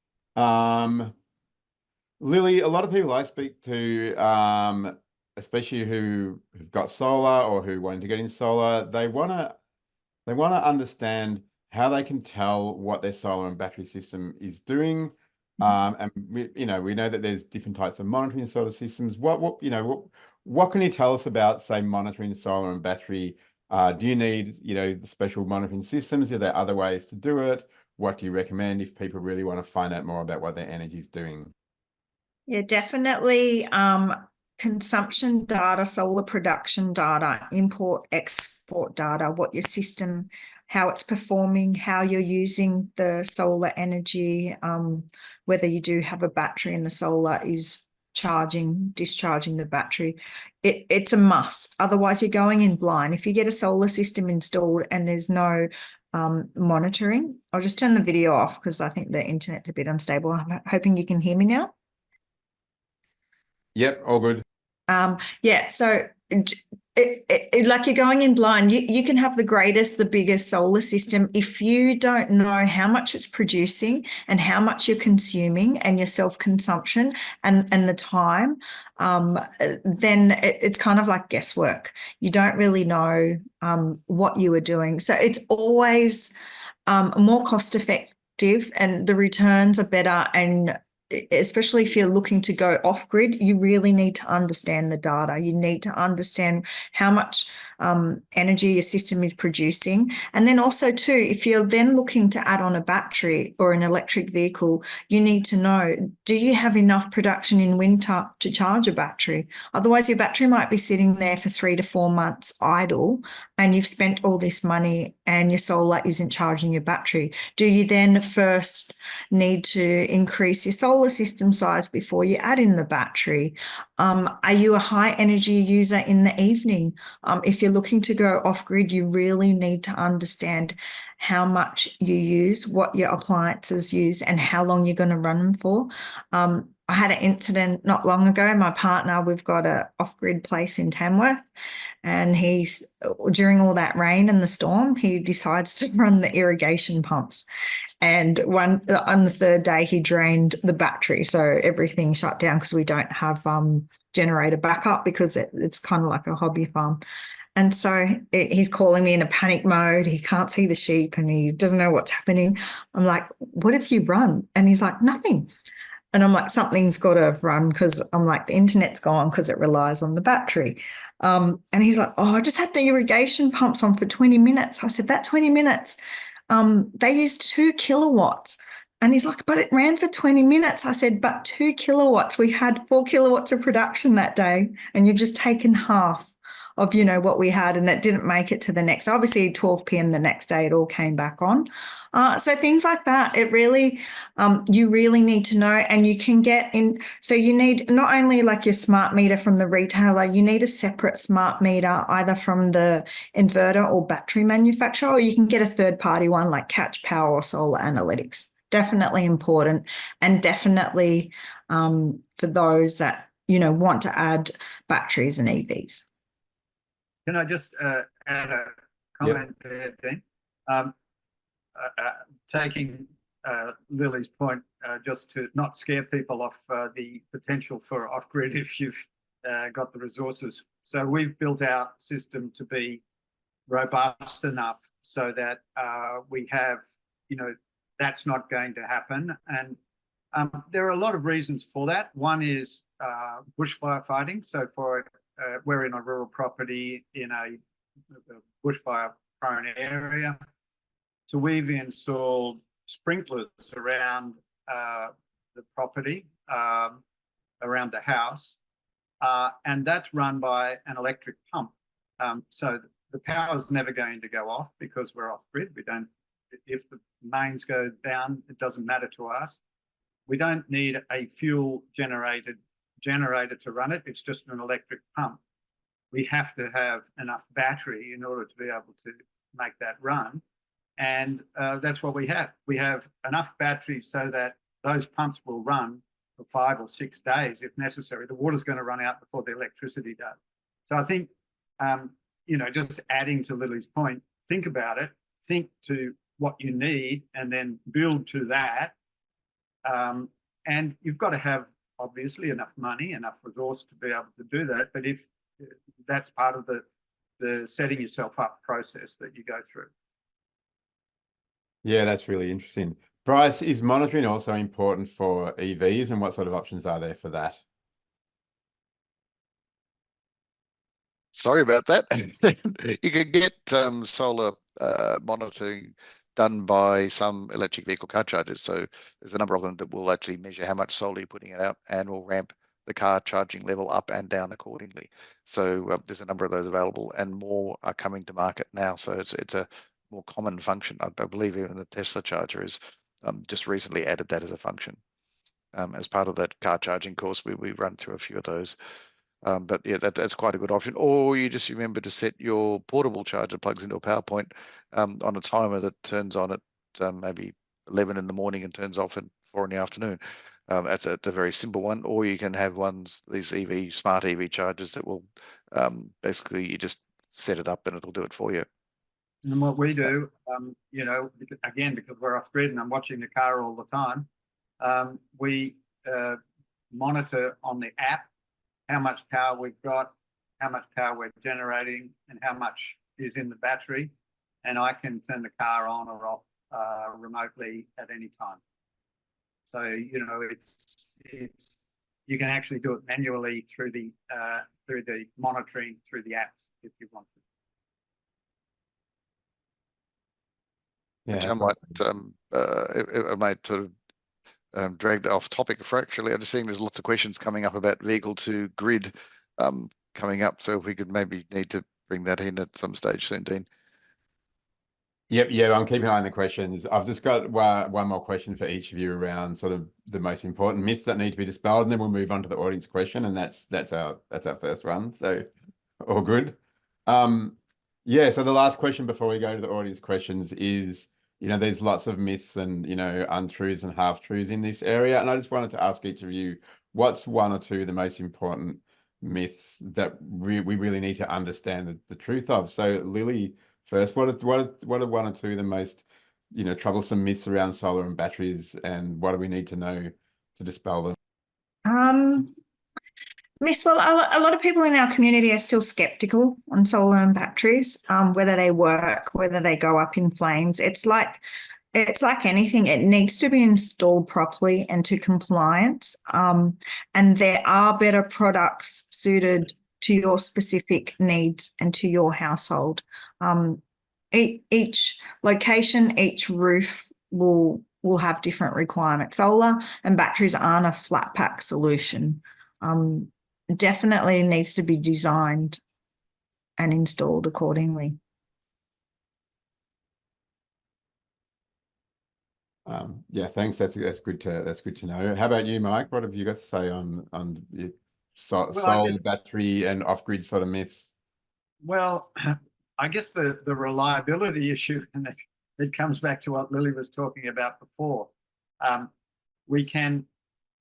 Lily, a lot of people I speak to, especially who have got solar or who want to get in solar, they want to understand how they can tell what their solar and battery system is doing. And we know that there's different types of monitoring solar systems. What can you tell us about, say, monitoring solar and battery? Do you need, the special monitoring systems? Are there other ways to do it? What do you recommend if people really want to find out more about what their energy is doing? Yeah, definitely. Consumption data, solar production data, import, export data, what your system, how it's performing, how you're using the solar energy, whether you do have a battery and the solar is discharging the battery. It's a must. Otherwise, you're going in blind. If you get a solar system installed and there's no monitoring, I'll just turn the video off because I think the internet's a bit unstable. I'm hoping you can hear me now. Yep, all good. Yeah, so like you're going in blind. You can have the biggest solar system. If you don't know how much it's producing and how much you're consuming and your self-consumption and the time, then it's kind of like guesswork. You don't really know what you are doing. So it's always more cost effective and the returns are better, and especially if you're looking to go off grid, you really need to understand the data. You need to understand how much energy your system is producing. And then also too, if you're then looking to add on a battery or an electric vehicle, you need to know, do you have enough production in winter to charge a battery? Otherwise, your battery might be sitting there for 3 to 4 months idle, and you've spent all this money and your solar isn't charging your battery. Do you then first need to increase your solar system size before you add in the battery? Are you a high energy user in the evening? If you're looking to go off grid, you really need to understand how much you use, what your appliances use, and how long you're going to run them for. I had an incident not long ago. My partner, we've got a off-grid place in Tamworth, and he's, during all that rain and the storm, he decides to run the irrigation pumps. And on the third day, he drained the battery, so everything shut down because we don't have generator backup because it's kind of like a hobby farm. And so he's calling me in a panic mode. He can't see the sheep and he doesn't know what's happening. I'm like, what have you run? And he's like, nothing. And I'm like, something's got to have run, because I'm like, the internet's gone because it relies on the battery. And he's like, oh, I just had the irrigation pumps on for 20 minutes. I said, that 20 minutes, they used 2 kilowatts. And he's like, but it ran for 20 minutes. I said, but 2 kilowatts. We had 4 kilowatts of production that day, and you've just taken half of, what we had, and it didn't make it to the next. Obviously, 12 p.m. the next day, it all came back on. So things like that, it really, you really need to know, and you can get in. So you need not only like your smart meter from the retailer, you need a separate smart meter either from the inverter or battery manufacturer, or you can get a third-party one like Catch Power or Solar Analytics. Definitely important, and definitely for those that, want to add batteries and EVs. Can I just add a comment there, Dean? Taking Lily's point, just to not scare people off the potential for off-grid if you've got the resources. So we've built our system to be robust enough so that we have, that's not going to happen. And there are a lot of reasons for that. One is bushfire fighting. So we're in a rural property in a bushfire prone area. So we've installed sprinklers around the property, around the house, and that's run by an electric pump. So the power is never going to go off because we're off grid. If the mains go down, it doesn't matter to us. We don't need a fuel generator to run it. It's just an electric pump. We have to have enough battery in order to be able to make that run. And that's what we have. We have enough battery so that those pumps will run for 5 or 6 days if necessary. The water's going to run out before the electricity does. So I think, just adding to Lily's point, think about it, think to what you need, and then build to that. And you've got to have, obviously, enough money, enough resource to be able to do that. But if that's part of the setting yourself up process that you go through. Yeah, that's really interesting. Bryce, is monitoring also important for EVs, and what sort of options are there for that? Sorry about that. You can get solar monitoring done by some electric vehicle car chargers. So there's a number of them that will actually measure how much solar you're putting it out and will ramp the car charging level up and down accordingly. So there's a number of those available, and more are coming to market now. So it's a more common function. I believe even the Tesla charger is just recently added that as a function. As part of that car charging course, we run through a few of those. But yeah, that's quite a good option. Or you just remember to set your portable charger plugs into a power point on a timer that turns on at maybe 11 in the morning and turns off at 4 in the afternoon. That's a very simple one. Or you can have these smart EV chargers that will basically you just set it up and it'll do it for you. And what we do, again, because we're off grid and I'm watching the car all the time, we monitor on the app how much power we've got, how much power we're generating, and how much is in the battery. And I can turn the car on or off remotely at any time. So, you know, it's you can actually do it manually through the monitoring through the apps if you want to. Yeah, I that's might, awesome. I might sort of drag that off topic for actually. I'm just seeing there's lots of questions coming up about vehicle to grid coming up. So if we could maybe need to bring that in at some stage soon, Dean. Yep, yeah, I'm keeping an eye on the questions. I've just got one more question for each of you around sort of the most important myths that need to be dispelled, and then we'll move on to the audience question, and that's our first one. So all good. Yeah, so the last question before we go to the audience questions is, you know, there's lots of myths and, you know, untruths and half-truths in this area, and I just wanted to ask each of you, what's one or two of the most important myths that we really need to understand the truth of? So Lily, first, what are one or two of the most, you know, troublesome myths around solar and batteries, and what do we need to know to dispel them? Miss, well, a lot of people in our community are still skeptical on solar and batteries, whether they work, whether they go up in flames. It's like anything; it needs to be installed properly and to compliance. And there are better products suited to your specific needs and to your household. Each location, each roof will have different requirements. Solar and batteries aren't a flat pack solution. Definitely needs to be designed and installed accordingly. Yeah, thanks. That's good to know. How about you, Mike? What have you got to say on solar, battery, and off-grid sort of myths? Well, I guess the reliability issue, and it comes back to what Lily was talking about before. We can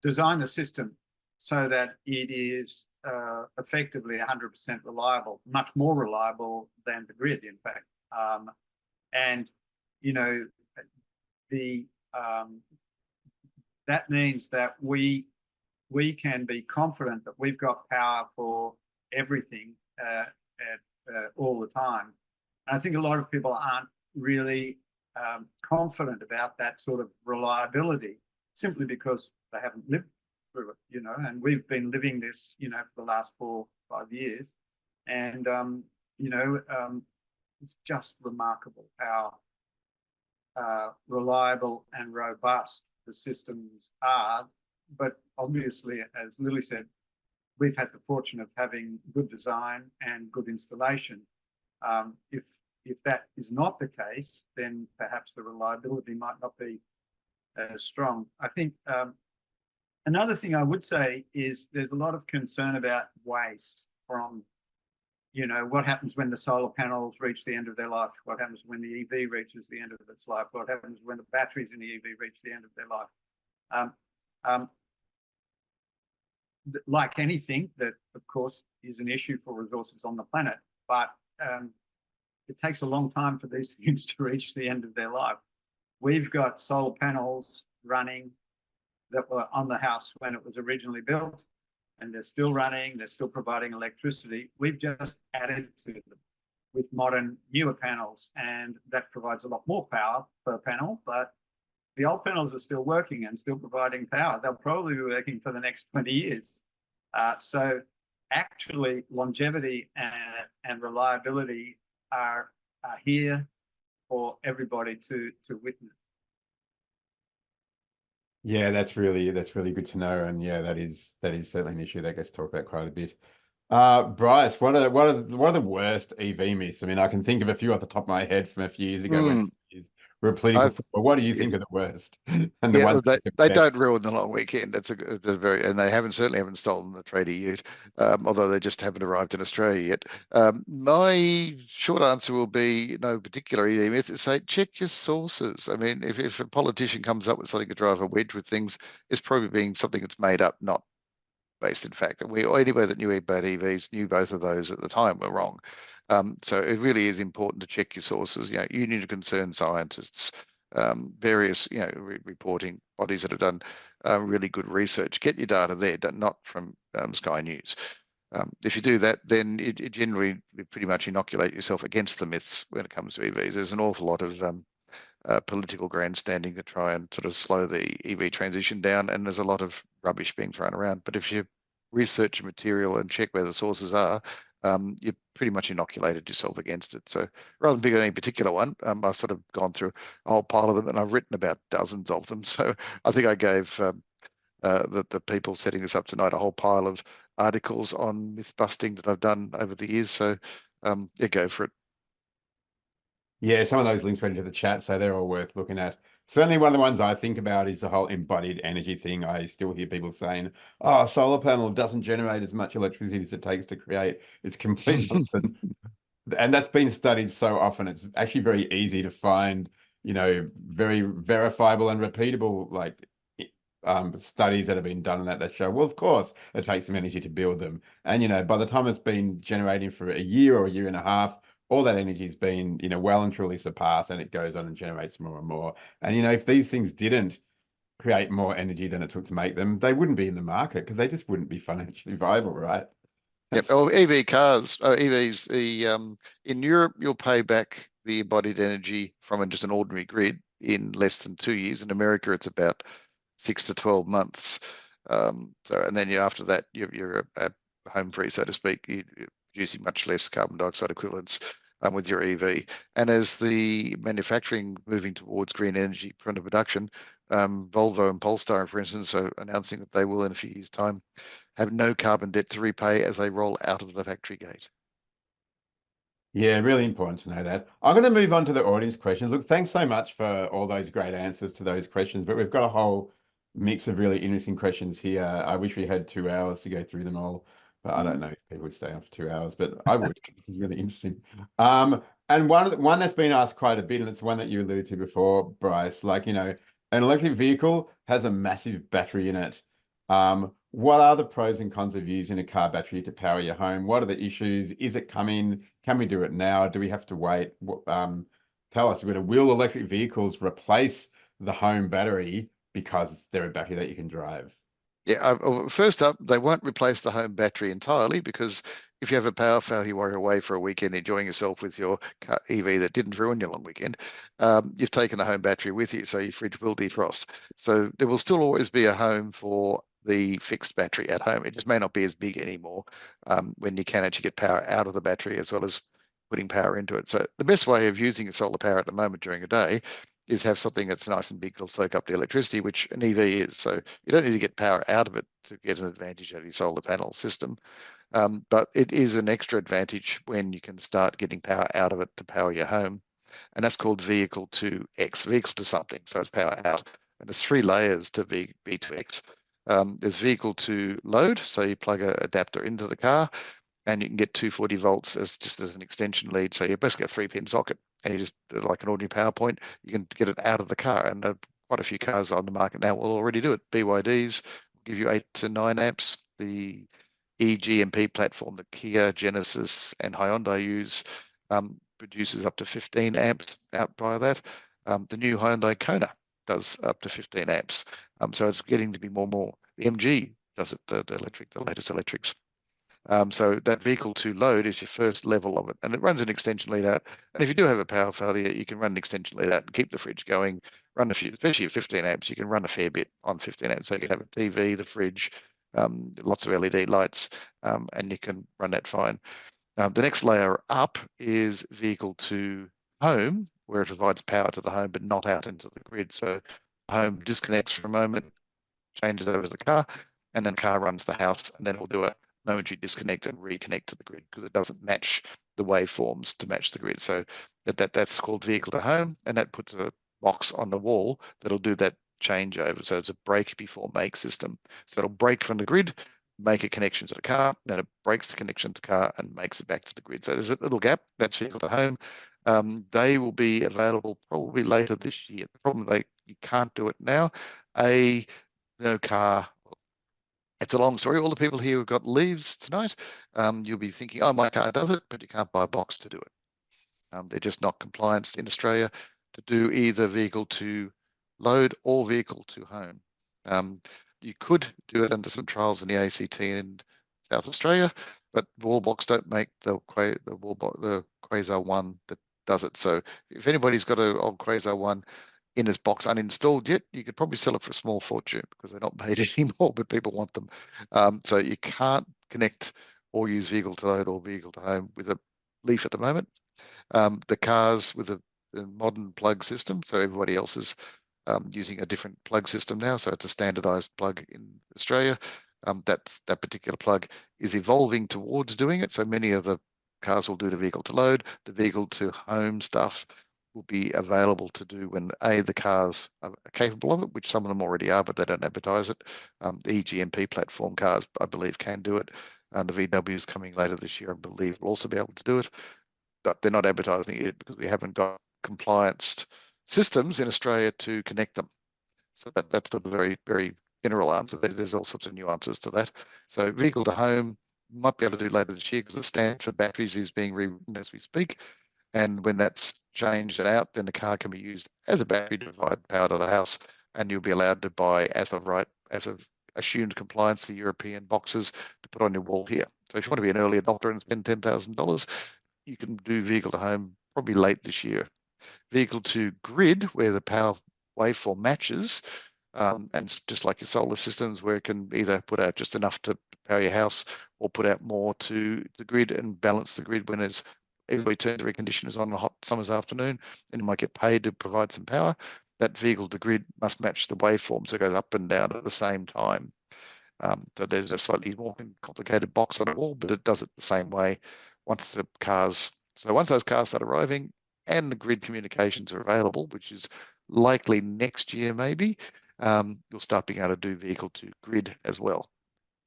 design the system so that it is effectively 100% reliable, much more reliable than the grid, in fact. And, you know, that means that we can be confident that we've got power for everything all the time. And I think a lot of people aren't really confident about that sort of reliability, simply because they haven't lived through it, you know, and we've been living this, you know, for the last 4 or 5 years. And, you know, it's just remarkable how reliable and robust the systems are. But obviously, as Lily said, we've had the fortune of having good design and good installation. If that is not the case, then perhaps the reliability might not be as strong. I think another thing I would say is there's a lot of concern about waste from, you know, what happens when the solar panels reach the end of their life? What happens when the EV reaches the end of its life? What happens when the batteries in the EV reach the end of their life? Like anything, that of course is an issue for resources on the planet, but it takes a long time for these things to reach the end of their life. We've got solar panels running that were on the house when it was originally built, and they're still running, they're still providing electricity. We've just added to them with modern, newer panels, and that provides a lot more power per panel, but the old panels are still working and still providing power. They'll probably be working for the next 20 years. So actually, longevity and reliability are here for everybody to witness. Yeah, that's really good to know, and yeah, that is certainly an issue that gets talked about quite a bit. Bryce, what are the worst EV myths? I mean, I can think of a few off the top of my head from a few years ago when we were political. But what do you think are the worst? And the Yeah, ones they don't ruin the long weekend. It's a very, and they certainly haven't stolen the tradie ute, although they just haven't arrived in Australia yet. My short answer will be no particular EV myth. Say check your sources. I mean, if a politician comes up with something to drive a wedge with things, it's probably being something that's made up, not based in fact. Anybody that knew about EVs knew both of those at the time were wrong. So it really is important to check your sources. You know, Union of Concerned Scientists, various reporting bodies that have done really good research. Get your data there, not from Sky News. If you do that, then it generally pretty much inoculate yourself against the myths when it comes to EVs. There's an awful lot of political grandstanding to try and sort of slow the EV transition down. And there's a lot of rubbish being thrown around. But if you research your material and check where the sources are, you've pretty much inoculated yourself against it. So rather than pick any particular one, I've sort of gone through a whole pile of them, and I've written about dozens of them. So I think I gave the people setting this up tonight a whole pile of articles on myth busting that I've done over the years. So yeah, go for it. Yeah, some of those links went into the chat, so they're all worth looking at. Certainly one of the ones I think about is the whole embodied energy thing. I still hear people saying, oh, a solar panel doesn't generate as much electricity as it takes to create. It's complete nonsense. And that's been studied so often. It's actually very easy to find, very verifiable and repeatable studies that have been done on that show. Well, of course, it takes some energy to build them. And by the time it's been generating for a year or a year and a half, all that energy's been, well and truly surpassed, and it goes on and generates more and more. And if these things didn't create more energy than it took to make them, they wouldn't be in the market because they just wouldn't be financially viable, right? Yep. Oh, EV cars, EVs. In Europe, you'll pay back the embodied energy from just an ordinary grid in less than 2 years. In America, it's about 6 to 12 months. And then after that, you're home free, so to speak. You're producing much less carbon dioxide equivalents with your EV. And as the manufacturing moving towards green energy from the production, Volvo and Polestar, for instance, are announcing that they will, in a few years' time, have no carbon debt to repay as they roll out of the factory gate. Yeah, really important to know that. I'm going to move on to the audience questions. Look, thanks so much for all those great answers to those questions, but we've got a whole mix of really interesting questions here. I wish we had 2 hours to go through them all, but I don't know if people would stay on for 2 hours, but I would. It's really interesting. And one that's been asked quite a bit, and it's one that you alluded to before, Bryce, an electric vehicle has a massive battery in it. What are the pros and cons of using a car battery to power your home? What are the issues? Is it coming? Can we do it now? Do we have to wait? Tell us, will electric vehicles replace the home battery because they're a battery that you can drive? Yeah, first up, they won't replace the home battery entirely, because if you have a power failure while you're away for a weekend enjoying yourself with your EV that didn't ruin your long weekend, you've taken the home battery with you, so your fridge will defrost. So there will still always be a home for the fixed battery at home. It just may not be as big anymore when you can actually get power out of the battery as well as putting power into it. So the best way of using a solar power at the moment during a day is have something that's nice and big that'll soak up the electricity, which an EV is. So you don't need to get power out of it to get an advantage out of your solar panel system. But it is an extra advantage when you can start getting power out of it to power your home. And that's called vehicle to X, vehicle to something. So it's power out. And there's 3 layers to V2X. There's vehicle to load. So you plug an adapter into the car, and you can get 240 volts as just as an extension lead. So you basically get a 3-pin socket, and you just, like an ordinary power point, you can get it out of the car. And quite a few cars on the market now will already do it. BYDs will give you 8 to 9 amps. The eGMP platform that Kia, Genesis, and Hyundai use produces up to 15 amps out via that. The new Hyundai Kona does up to 15 amps. So it's getting to be more and more. The MG does it, the latest electrics. So that vehicle to load is your first level of it, and it runs an extension lead out. And if you do have a power failure, you can run an extension lead out and keep the fridge going, run a few, especially at 15 amps, you can run a fair bit on 15 amps. So you can have a TV, the fridge, lots of LED lights, and you can run that fine. The next layer up is vehicle to home, where it provides power to the home, but not out into the grid. So home disconnects for a moment, changes over to the car, and then the car runs the house, and then it'll do a momentary disconnect and reconnect to the grid because it doesn't match the waveforms to match the grid. So that's called vehicle to home, and that puts a box on the wall that'll do that changeover. So it's a break before make system. So it'll break from the grid, make a connection to the car, then it breaks the connection to the car and makes it back to the grid. So there's a little gap. That's vehicle to home. They will be available probably later this year. The problem you can't do it now. No car. It's a long story. All the people here who've got leaves tonight, you'll be thinking, oh, my car does it, but you can't buy a box to do it. They're just not compliant in Australia to do either vehicle to load or vehicle to home. You could do it under some trials in the ACT in South Australia, but Wallbox don't make the Quasar 1 that does it. So if anybody's got an old Quasar one in his box uninstalled yet, you could probably sell it for a small fortune because they're not made anymore, but people want them. So you can't connect or use vehicle to load or vehicle to home with a Leaf at the moment. The cars with the modern plug system, so everybody else is using a different plug system now. So it's a standardized plug in Australia. That particular plug is evolving towards doing it. So many of the cars will do the vehicle to load, the vehicle to home stuff will be available to do when the cars are capable of it, which some of them already are, but they don't advertise it. The EGMP platform cars, I believe, can do it. And the VW is coming later this year, I believe, will also be able to do it. But they're not advertising it because we haven't got compliance systems in Australia to connect them. So that's the very, very general answer. There's all sorts of nuances to that. So vehicle to home might be able to do later this year because the standard for batteries is being rewritten as we speak. And when that's changed and out, then the car can be used as a battery to provide power to the house, and you'll be allowed to buy as of assumed compliance, the European boxes to put on your wall here. So if you want to be an early adopter and spend $10,000, you can do vehicle to home probably late this year. Vehicle to grid, where the power waveform matches, and just like your solar systems, where it can either put out just enough to power your house or put out more to the grid and balance the grid when everybody turns the air conditioners on a hot summer's afternoon, and you might get paid to provide some power. That vehicle to grid must match the waveform, so it goes up and down at the same time. So there's a slightly more complicated box on the wall, but it does it the same way once those cars start arriving and the grid communications are available, which is likely next year maybe, you'll start being able to do vehicle to grid as well.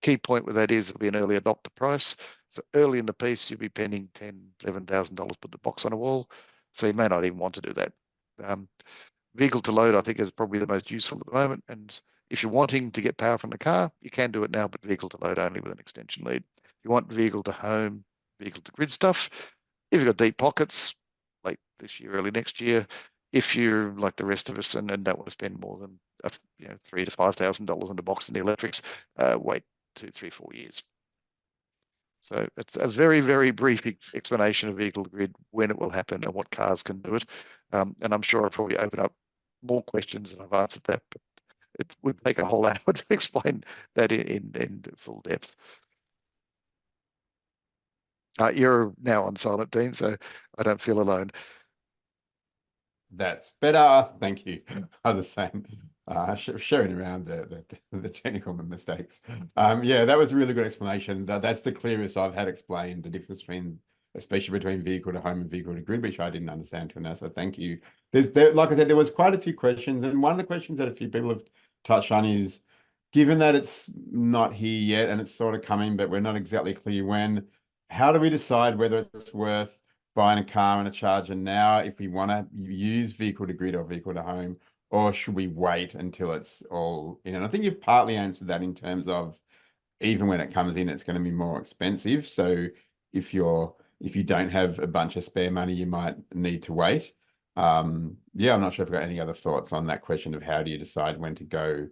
Key point with that is it'll be an early adopter price. So early in the piece, you'll be paying $10,000, $11,000 put the box on a wall. So you may not even want to do that. Vehicle to load, I think, is probably the most useful at the moment. And if you're wanting to get power from the car, you can do it now, but vehicle to load only with an extension lead. If you want vehicle to home, vehicle to grid stuff, if you've got deep pockets, late this year, early next year, if you're like the rest of us and don't want to spend more than $3,000 to $5,000 on the box and the electrics, wait 2, 3, 4 years. So it's a very, very brief explanation of vehicle to grid, when it will happen and what cars can do it. And I'm sure I've probably opened up more questions than I've answered that, but it would take a whole hour to explain that in full depth. You're now on silent, Dean, so I don't feel alone. That's better. Thank you. I was saying, sharing around the technical mistakes. Yeah, that was a really good explanation. That's the clearest I've had explained the difference especially between vehicle to home and vehicle to grid, which I didn't understand till now. So thank you. Like I said, there was quite a few questions, and one of the questions that a few people have touched on is, given that it's not here yet and it's sort of coming, but we're not exactly clear when, how do we decide whether it's worth buying a car and a charger now if we want to use vehicle to grid or vehicle to home, or should we wait until it's all in? And I think you've partly answered that in terms of, even when it comes in, it's going to be more expensive. So if you don't have a bunch of spare money, you might need to wait. Yeah, I'm not sure if I've got any other thoughts on that question of how do you decide when to go.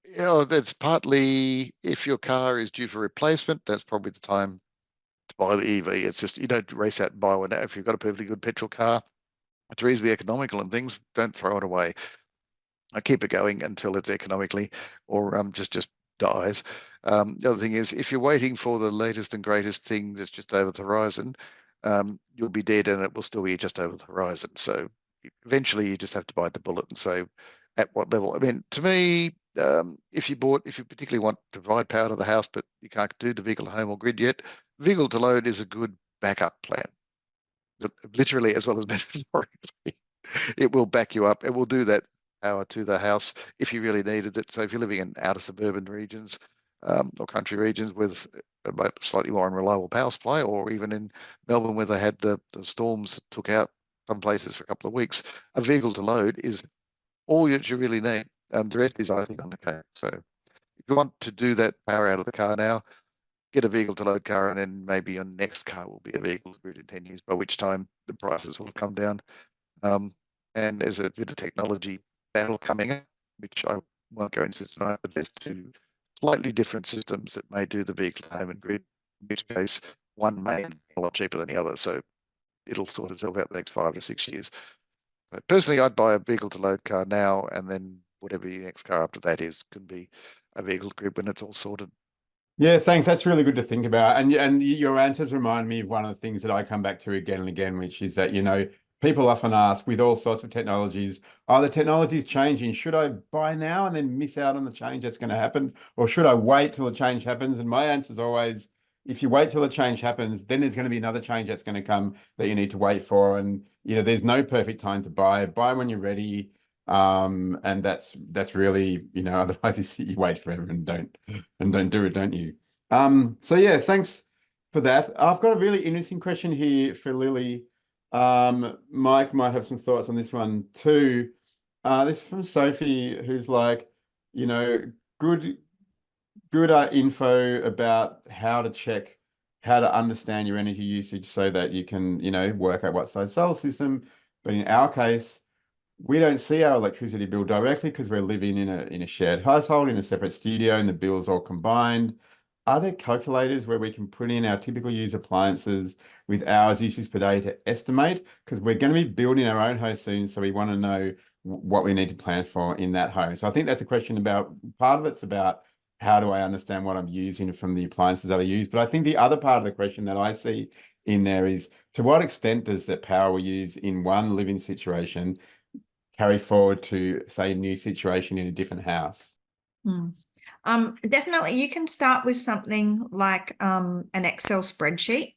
Yeah, that's partly if your car is due for replacement, that's probably the time to buy the EV. It's just, you don't race out and buy one. If you've got a perfectly good petrol car, it's reasonably economical and things, don't throw it away. I keep it going until it's economically or just dies. The other thing is, if you're waiting for the latest and greatest thing that's just over the horizon, you'll be dead and it will still be just over the horizon. So eventually you just have to bite the bullet and say, at what level? I mean, to me, if you particularly want to provide power to the house, but you can't do the vehicle to home or grid yet, vehicle to load is a good backup plan. Literally as well as metaphorically. It will back you up. It will do that power to the house if you really needed it. So if you're living in outer suburban regions or country regions with a slightly more unreliable power supply, or even in Melbourne where they had the storms that took out some places for a couple of weeks, a vehicle to load is all that you really need. The rest is icing on the cake. So if you want to do that power out of the car now, get a vehicle to load car, and then maybe your next car will be a vehicle to grid in 10 years, by which time the prices will have come down. And there's a bit of technology battle coming up, which I won't go into tonight, but there's 2 slightly different systems that may do the vehicle to home and grid, in which case one may be a lot cheaper than the other. So it'll sort itself out the next 5 to 6 years. But personally, I'd buy a vehicle to load car now, and then whatever your next car after that is can be a vehicle group when it's all sorted. Yeah, thanks. That's really good to think about. And your answers remind me of one of the things that I come back to again and again, which is that, people often ask with all sorts of technologies, are the technologies changing? Should I buy now and then miss out on the change that's going to happen? Or should I wait till the change happens? And my answer is always, if you wait till the change happens, then there's going to be another change that's going to come that you need to wait for. And, there's no perfect time to buy. Buy when you're ready. And that's really, otherwise you wait forever and don't do it, don't you? So yeah, thanks for that. I've got a really interesting question here for Lily. Mike might have some thoughts on this one too. This is from Sophie, who's like, good info about how to understand your energy usage so that you can, work out what size solar system. But in our case, we don't see our electricity bill directly because we're living in a shared household, in a separate studio, and the bills all combined. Are there calculators where we can put in our typical use appliances with hours usage per day to estimate? Because we're going to be building our own home soon, so we want to know what we need to plan for in that home. So I think that's a question about, part of it's about how do I understand what I'm using from the appliances that I use? But I think the other part of the question that I see in there is, to what extent does the power we use in one living situation carry forward to, say, a new situation in a different house? Definitely, you can start with something like an Excel spreadsheet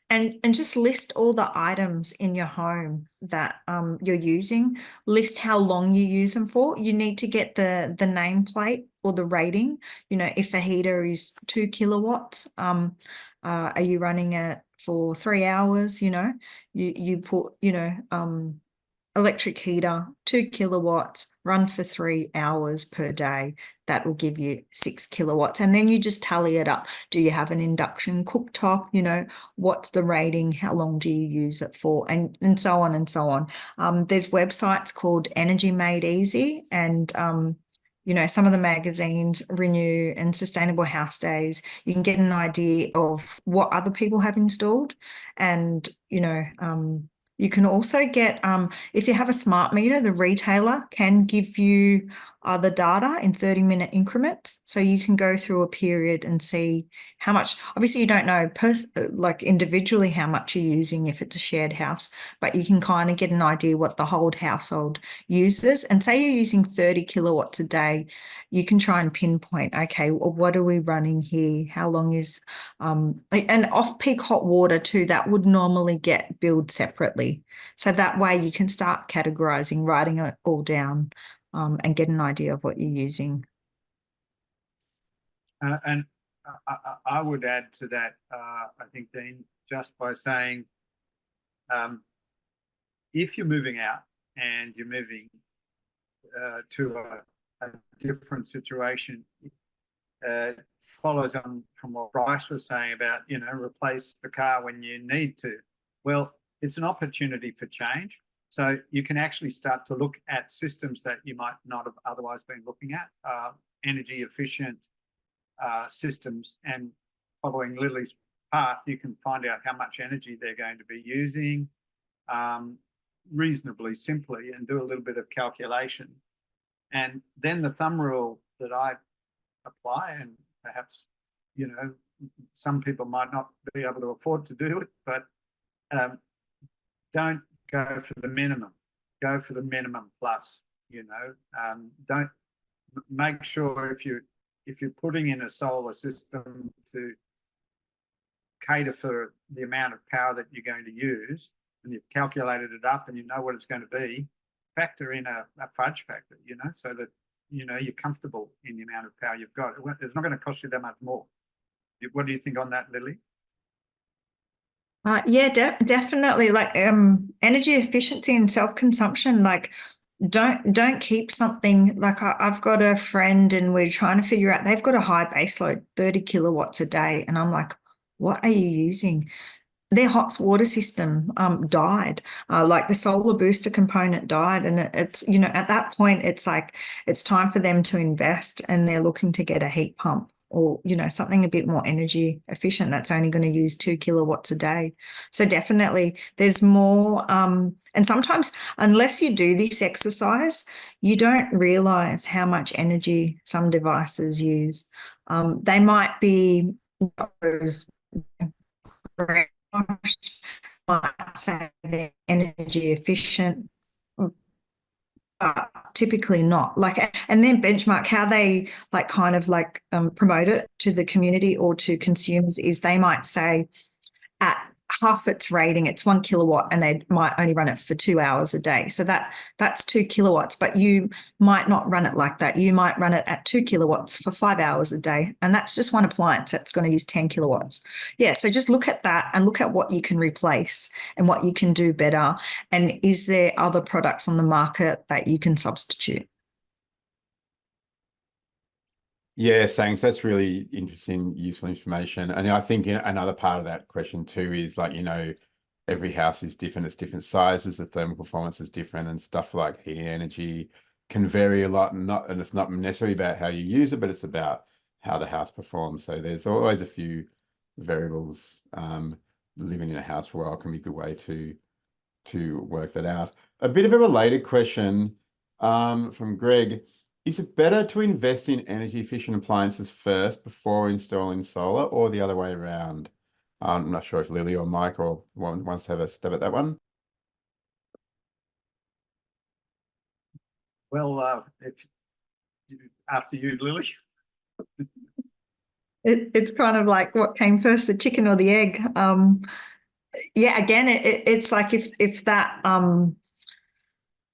and just list all the items in your home that you're using. List how long you use them for. You need to get the nameplate or the rating. If a heater is 2 kilowatts, are you running it for 3 hours? You put, electric heater, 2 kilowatts, run for 3 hours per day. That will give you 6 kilowatts. And then you just tally it up. Do you have an induction cooktop? What's the rating? How long do you use it for? And so on and so on. There's websites called Energy Made Easy, and some of the magazines, Renew and Sustainable House Days, you can get an idea of what other people have installed. And, you can also get, if you have a smart meter, the retailer can give you the data in 30-minute increments. So you can go through a period and see how much. Obviously, you don't know like individually how much you're using if it's a shared house, but you can kind of get an idea what the whole household uses. And say you're using 30 kilowatts a day, you can try and pinpoint, okay, well, what are we running here? How long is, and off-peak hot water too, that would normally get billed separately. So that way you can start categorizing, writing it all down, and get an idea of what you're using. And I would add to that, I think, Dean, just by saying, if you're moving out and you're moving to a different situation, follows on from what Bryce was saying about, replace the car when you need to. Well, it's an opportunity for change. So you can actually start to look at systems that you might not have otherwise been looking at, energy efficient systems, and following Lily's path, you can find out how much energy they're going to be using reasonably simply, and do a little bit of calculation. And then the thumb rule that I apply, and perhaps, some people might not be able to afford to do it, but don't go for the minimum, go for the minimum plus. Don't make sure if you're putting in a solar system to cater for the amount of power that you're going to use, and you've calculated it up and you know what it's going to be, factor in a fudge factor, so that you're comfortable in the amount of power you've got. It's not going to cost you that much more. What do you think on that, Lily? Yeah, definitely. Like energy efficiency and self-consumption, like don't keep something. Like I've got a friend and we're trying to figure out, they've got a high base load, 30 kilowatts a day. And I'm like, what are you using? Their hot water system died, like the solar booster component died. And it's, at that point, it's like, it's time for them to invest, and they're looking to get a heat pump. or, you know, something a bit more energy efficient that's only going to use 2 kilowatts a day. So definitely there's more, and sometimes unless you do this exercise, you don't realize how much energy some devices use. They might be might say they're energy efficient, but typically not. Like, and then benchmark how they like kind of like promote it to the community or to consumers is they might say at half its rating, it's 1 kilowatt, and they might only run it for 2 hours a day. So that's 2 kilowatts, but you might not run it like that. You might run it at 2 kilowatts for 5 hours a day. And that's just one appliance that's going to use 10 kilowatts. Yeah. So just look at that and look at what you can replace and what you can do better. And is there other products on the market that you can substitute? Yeah, thanks. That's really interesting, useful information. And I think another part of that question too is like, you know, every house is different. It's different sizes. The thermal performance is different, and stuff like heating energy can vary a lot. And it's not necessarily about how you use it, but it's about how the house performs. So there's always a few variables. Living in a house for a while can be a good way to work that out. A bit of a related question from Greg. Is it better to invest in energy efficient appliances first before installing solar, or the other way around? I'm not sure if Lily or Mike or wants to have a stab at that one. Well, after you, Lily. It's kind of like what came first, the chicken or the egg. Yeah, again, it's like if that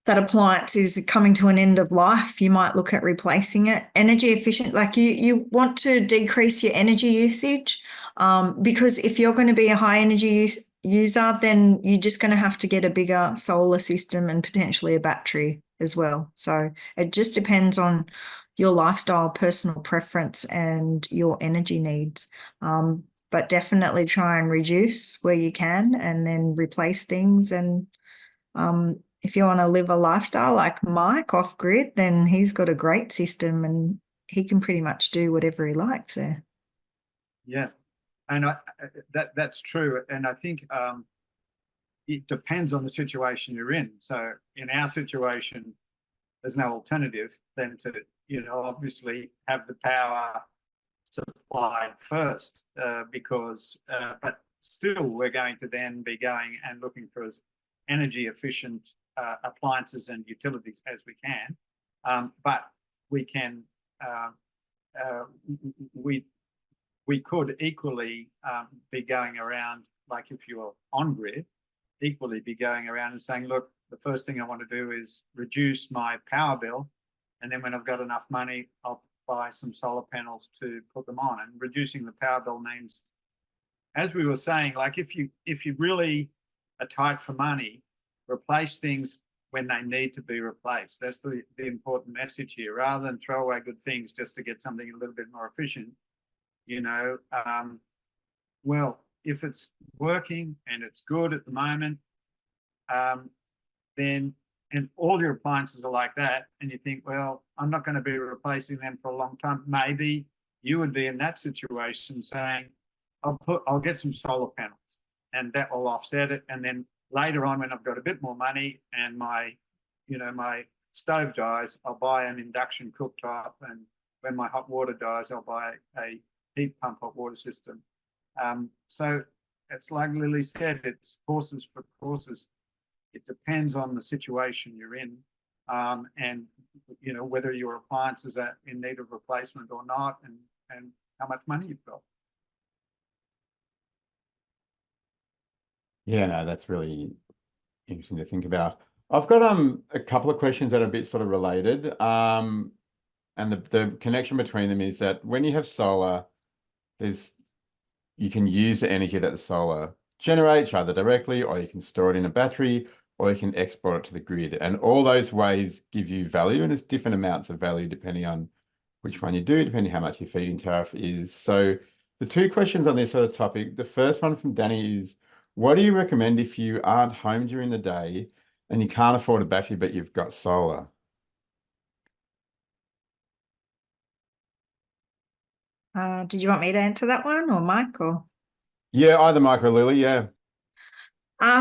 that appliance is coming to an end of life, you might look at replacing it. Energy efficient, like you want to decrease your energy usage, because if you're going to be a high energy user, then you're just going to have to get a bigger solar system and potentially a battery as well. So it just depends on your lifestyle, personal preference, and your energy needs. But definitely try and reduce where you can, and then replace things. And if you want to live a lifestyle like Mike off grid, then he's got a great system and he can pretty much do whatever he likes there. Yeah, and that's true. And I think it depends on the situation you're in. So in our situation, there's no alternative than to, you know, obviously have the power supplied first, because, but still we're going to then be going and looking for as energy efficient appliances and utilities as we can. But we can, we could equally be going around, like if you're on grid, equally be going around and saying, look, the first thing I want to do is reduce my power bill. And then when I've got enough money, I'll buy some solar panels to put them on. And reducing the power bill means, as we were saying, like if you really are tight for money, replace things when they need to be replaced. That's the important message here, rather than throw away good things just to get something a little bit more efficient. You know, well, if it's working and it's good at the moment, then, and all your appliances are like that, and you think, well, I'm not going to be replacing them for a long time. Maybe you would be in that situation saying, I'll get some solar panels, and that will offset it. And then later on, when I've got a bit more money and my, you know, my stove dies, I'll buy an induction cooktop, and when my hot water dies, I'll buy a heat pump hot water system. So it's like Lily said, it's horses for courses. It depends on the situation you're in, and you know whether your appliances are in need of replacement or not, and how much money you've got. Yeah, no, that's really interesting to think about. I've got a couple of questions that are a bit sort of related. And the connection between them is that when you have solar, you can use the energy that the solar generates either directly, or you can store it in a battery, or you can export it to the grid. And all those ways give you value, and it's different amounts of value depending on which one you do, depending how much your feed-in tariff is. So the two questions on this sort of topic, the first one from Danny is, what do you recommend if you aren't home during the day and you can't afford a battery, but you've got solar? Did you want me to answer that one or Mike or? Yeah, either Mike or Lily. Yeah.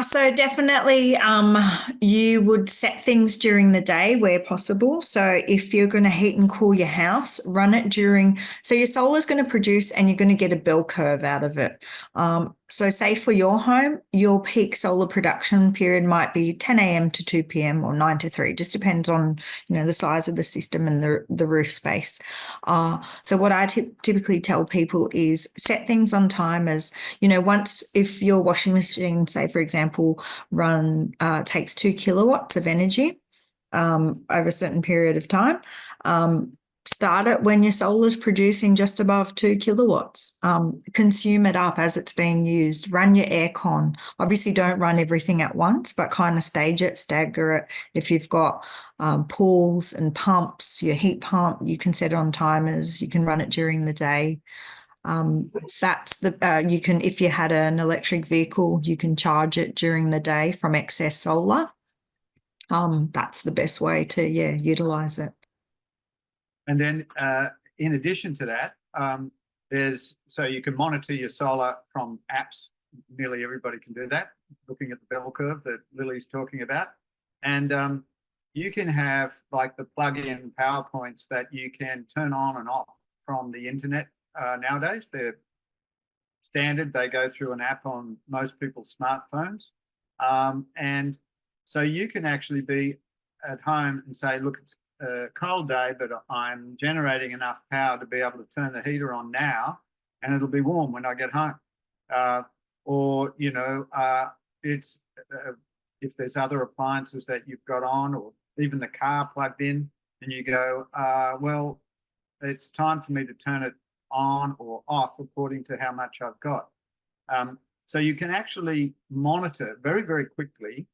So definitely, you would set things during the day where possible. So if you're going to heat and cool your house, run it during, so your solar is going to produce and you're going to get a bell curve out of it. So say for your home, your peak solar production period might be 10 a.m. to 2 p.m. or 9 to 3, just depends on, the size of the system and the roof space. So what I typically tell people is set things on timers. Once if your washing machine, say for example, takes 2 kilowatts of energy over a certain period of time, start it when your solar is producing just above 2 kilowatts. Consume it up as it's being used. Run your aircon. Obviously, don't run everything at once, but kind of stage it, stagger it. If you've got pools and pumps, your heat pump, you can set it on timers. You can run it during the day. You can, if you had an electric vehicle, you can charge it during the day from excess solar. That's the best way to, utilize it. And then in addition to that, so you can monitor your solar from apps. Nearly everybody can do that, looking at the bell curve that Lily's talking about. And you can have like the plug-in power points that you can turn on and off from the internet. Nowadays, they're standard. They go through an app on most people's smartphones. And so you can actually be at home and say, look, it's a cold day, but I'm generating enough power to be able to turn the heater on now, and it'll be warm when I get home. Or, it's if there's other appliances that you've got on, or even the car plugged in, and you go, well, it's time for me to turn it on or off according to how much I've got. So you can actually monitor very, very quickly.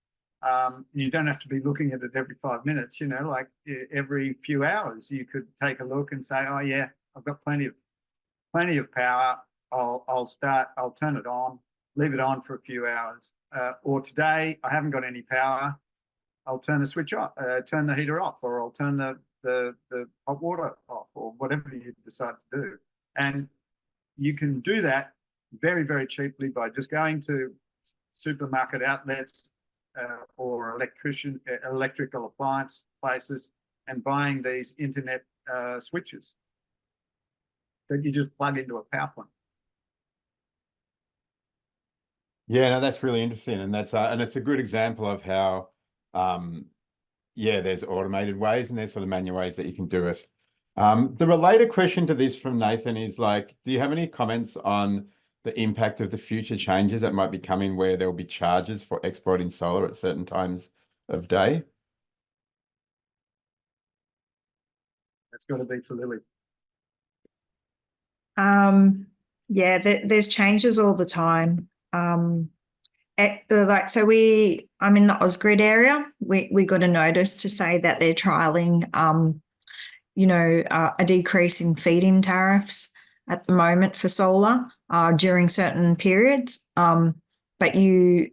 You don't have to be looking at it every 5 minutes, like every few hours you could take a look and say, oh yeah, I've got plenty of power. I'll turn it on, leave it on for a few hours. Or today I haven't got any power. I'll turn the switch off, turn the heater off, or I'll turn the hot water off, or whatever you decide to do. And you can do that very, very cheaply by just going to supermarket outlets or electrical appliance places and buying these internet switches that you just plug into a power point. Yeah, no, that's really interesting, and it's a good example of how, there's automated ways and there's sort of manual ways that you can do it. The related question to this from Nathan is like, do you have any comments on the impact of the future changes that might be coming, where there will be charges for exporting solar at certain times of day? That's got to be for Lily. There's changes all the time. I'm in the Ausgrid area. We got a notice to say that they're trialing, a decrease in feed-in tariffs at the moment for solar during certain periods. But you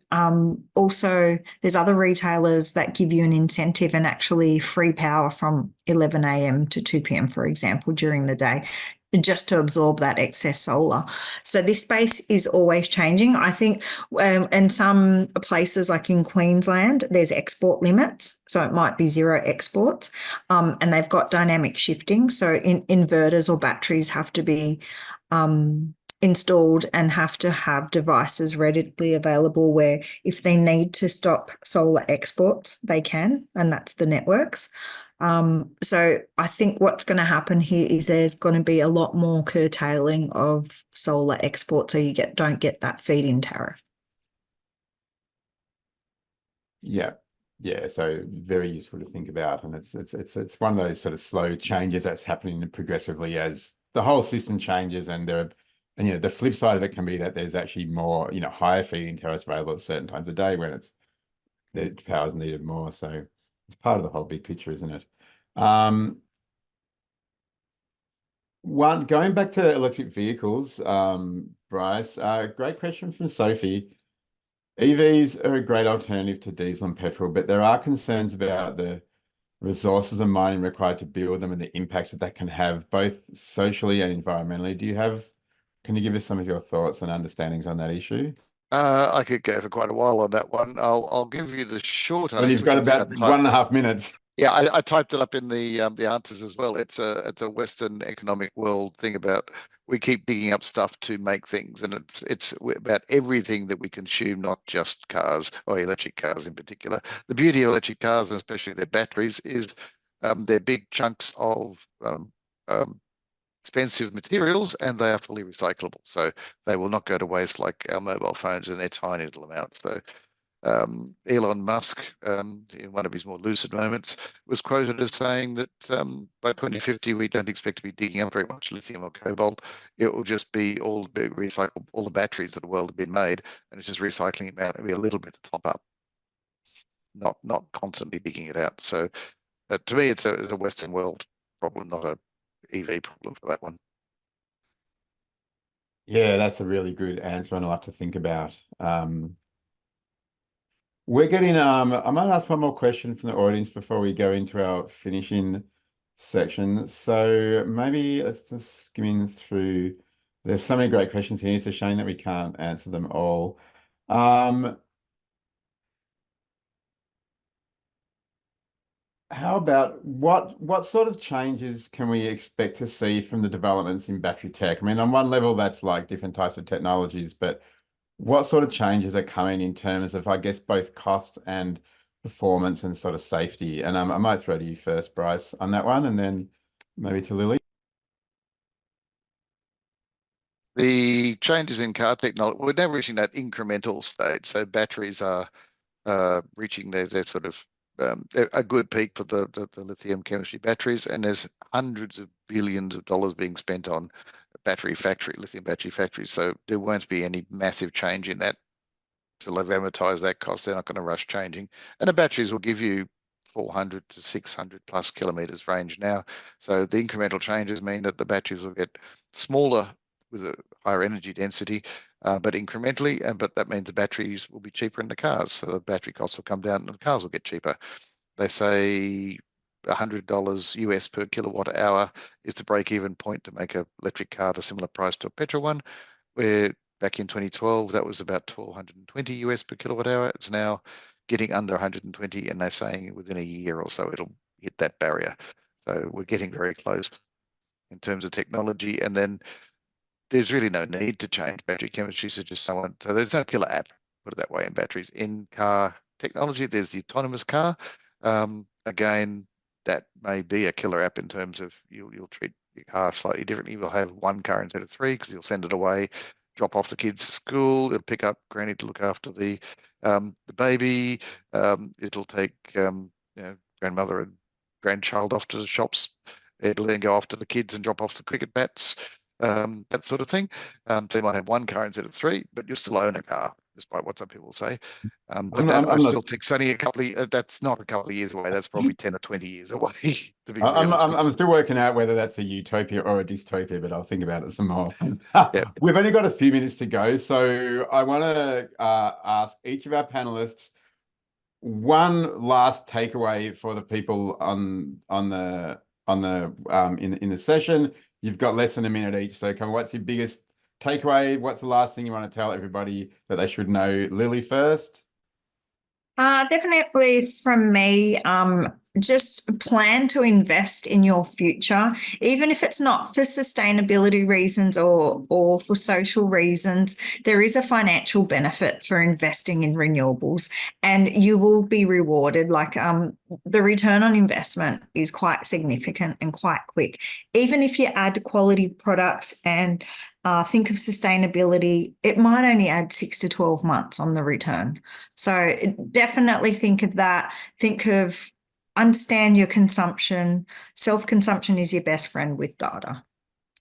also, there's other retailers that give you an incentive and actually free power from 11 a.m. to 2 p.m., for example, during the day, just to absorb that excess solar. So this space is always changing. I think in some places like in Queensland, there's export limits. So it might be zero exports, and they've got dynamic shifting. So inverters or batteries have to be installed and have to have devices readily available where if they need to stop solar exports, they can, and that's the networks. So I think what's going to happen here is there's going to be a lot more curtailing of solar export, so you don't get that feed-in tariff. Yeah, so very useful to think about, and it's one of those sort of slow changes that's happening progressively as the whole system changes, and the flip side of it can be that there's actually more, higher feed-in tariffs available at certain times of day when the power's needed more. So it's part of the whole big picture, isn't it? Going back to electric vehicles, Bryce, great question from Sophie. EVs are a great alternative to diesel and petrol, but there are concerns about the resources and mining required to build them and the impacts that that can have both socially and environmentally. Can you give us some of your thoughts and understandings on that issue? I could go for quite a while on that one. I'll give you the short Well, answer, you've got which I about think I typed. 1.5 minutes. Yeah, I typed it up in the answers as well. It's a Western economic world thing about we keep digging up stuff to make things, and it's about everything that we consume, not just cars or electric cars in particular. The beauty of electric cars, and especially their batteries, is they're big chunks of expensive materials, and they are fully recyclable. So they will not go to waste like our mobile phones in their tiny little amounts. So Elon Musk, in one of his more lucid moments, was quoted as saying that by 2050 we don't expect to be digging up very much lithium or cobalt. It will just be all recycled, all the batteries that the world have been made, and it's just recycling it out, maybe a little bit to top up, not constantly digging it out. So to me, it's a Western world problem, not a EV problem for that one. Yeah, that's a really good answer and a lot to think about. We're getting I might ask one more question from the audience before we go into our finishing section. So maybe let's just skim through. There's so many great questions here. It's a shame that we can't answer them all. How about what sort of changes can we expect to see from the developments in battery tech? I mean, on one level, that's like different types of technologies, but what sort of changes are coming in terms of, I guess, both cost and performance and sort of safety? And I might throw to you first, Bryce, on that one, and then maybe to Lily. The changes in car technology, we're now reaching that incremental state. So batteries are reaching their sort of a good peak for the lithium chemistry batteries, and there's hundreds of billions of dollars being spent on lithium battery factories. So there won't be any massive change in that till they've amortized that cost. They're not going to rush changing, and the batteries will give you 400 to 600 plus kilometers range now. So the incremental changes mean that the batteries will get smaller with a higher energy density, but incrementally, but that means the batteries will be cheaper in the cars. So the battery costs will come down and the cars will get cheaper. They say $100 US per kilowatt hour is the break-even point to make an electric car at a similar price to a petrol one, where back in 2012, that was about 1,220 US per kilowatt hour. It's now getting under 120, and they're saying within a year or so, it'll hit that barrier. So we're getting very close in terms of technology. And then there's really no need to change battery chemistry. So so there's no killer app, put it that way, in batteries. In car technology, there's the autonomous car. Again, that may be a killer app in terms of you'll treat your car slightly differently. You'll have one car instead of three because you'll send it away, drop off the kids to school, it'll pick up granny to look after the baby. It'll take grandmother and grandchild off to the shops. It'll then go off to the kids and drop off the cricket bats, that sort of thing. So you might have one car instead of three, but you still own a car, despite what some people say. But I still think it's only that's not a couple of years away. That's probably 10 or 20 years away, to be realistic. I'm still working out whether that's a utopia or a dystopia, but I'll think about it some more. We've only got a few minutes to go, so I want to ask each of our panelists one last takeaway for the people in the session. You've got less than a minute each, so what's your biggest takeaway? What's the last thing you want to tell everybody that they should know? Lily first. Definitely from me, just plan to invest in your future, even if it's not for sustainability reasons or for social reasons. There is a financial benefit for investing in renewables, and you will be rewarded. Like the return on investment is quite significant and quite quick. Even if you add quality products and think of sustainability, it might only add 6 to 12 months on the return. So definitely think of that. Understand your consumption. Self-consumption is your best friend with data.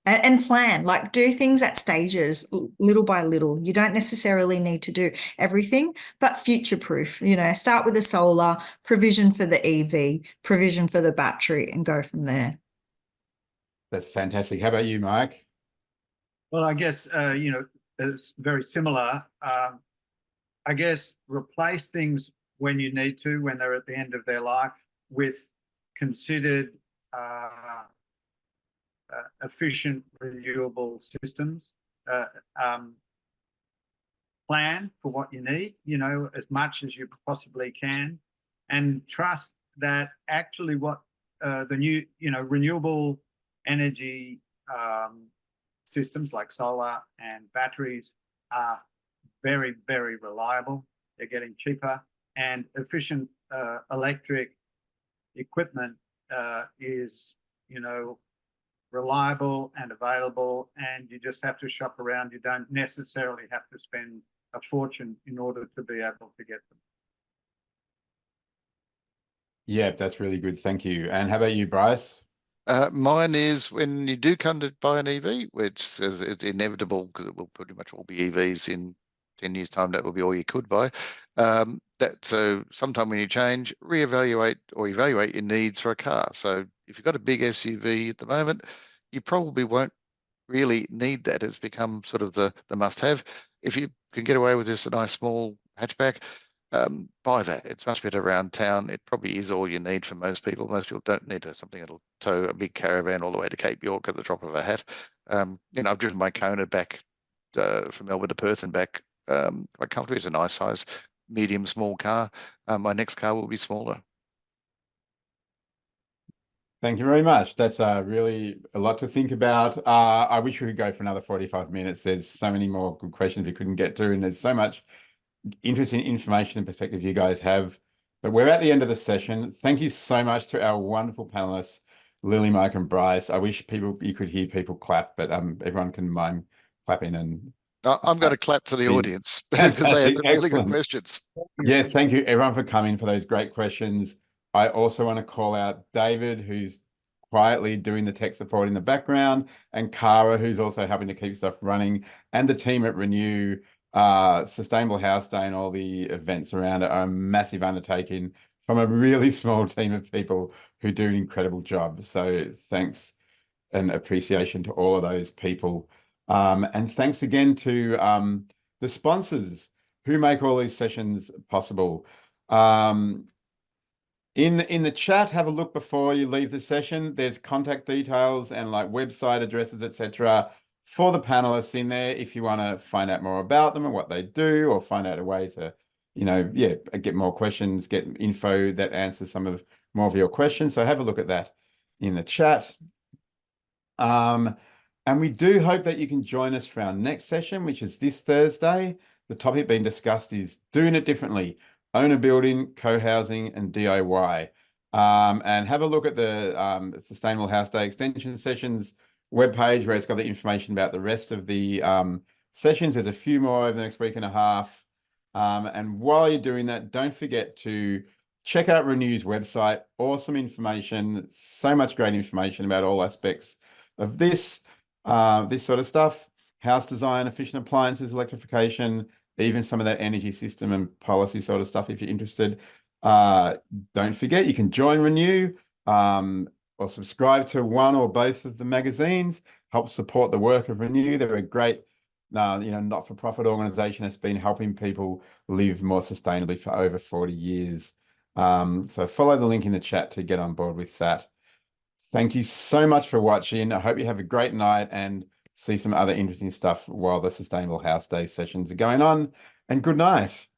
And plan, like do things at stages, little by little. You don't necessarily need to do everything, but future-proof. Start with the solar, provision for the EV, provision for the battery, and go from there. That's fantastic. How about you, Mike? Well, I guess, it's very similar. I guess replace things when you need to, when they're at the end of their life, with considered efficient renewable systems, plan for what you need, you know, as much as you possibly can, and trust that actually what the new, you know, renewable energy systems like solar and batteries are very, very reliable. They're getting cheaper, and efficient electric equipment is, you know, reliable and available, and you just have to shop around. You don't necessarily have to spend a fortune in order to be able to get them. Yeah, that's really good. Thank you. And how about you, Bryce? Mine is when you do come to buy an EV, which is it's inevitable because it will pretty much all be EVs in 10 years' time. That will be all you could buy. So sometime when you change, reevaluate or evaluate your needs for a car. So if you've got a big SUV at the moment, you probably won't really need that. It's become sort of the must-have. If you can get away with just a nice small hatchback, buy that. It's much better around town. It probably is all you need for most people. Most people don't need something that'll tow a big caravan all the way to Cape York at the drop of a hat. You know, I've driven my Kona back from Melbourne to Perth and back quite comfortably. It's a nice size, medium, small car. My next car will be smaller. Thank you very much. That's really a lot to think about. I wish we could go for another 45 minutes. There's so many more good questions we couldn't get to, and there's so much interesting information and perspective you guys have. But we're at the end of the session. Thank you so much to our wonderful panelists, Lily, Mike, and Bryce. I wish you could hear people clap, but everyone can mind clapping. And I'm going to clap to the audience because they had some really good questions. Yeah, thank you everyone for coming for those great questions. I also want to call out David, who's quietly doing the tech support in the background, and Cara, who's also helping to keep stuff running, and the team at Renew. Sustainable House Day and all the events around it are a massive undertaking from a really small team of people who do an incredible job. So thanks and appreciation to all of those people. And thanks again to the sponsors who make all these sessions possible. In the chat, have a look before you leave the session. There's contact details and like website addresses, etc., for the panelists in there if you want to find out more about them and what they do, or find out a way to, you know, yeah, get more questions, get info that answers some of more of your questions. So have a look at that in the chat. And we do hope that you can join us for our next session, which is this Thursday. The topic being discussed is doing it differently: owner building, co-housing, and DIY. And have a look at the Sustainable House Day extension sessions webpage, where it's got the information about the rest of the sessions. There's a few more over the next week and a half. And while you're doing that, don't forget to check out Renew's website. Awesome information. So much great information about all aspects of this sort of stuff: house design, efficient appliances, electrification, even some of that energy system and policy sort of stuff if you're interested. Don't forget, you can join Renew or subscribe to one or both of the magazines. Help support the work of Renew. They're a great not-for-profit organization that's been helping people live more sustainably for over 40 years. So follow the link in the chat to get on board with that. Thank you so much for watching. I hope you have a great night and see some other interesting stuff while the Sustainable House Day sessions are going on. And good night.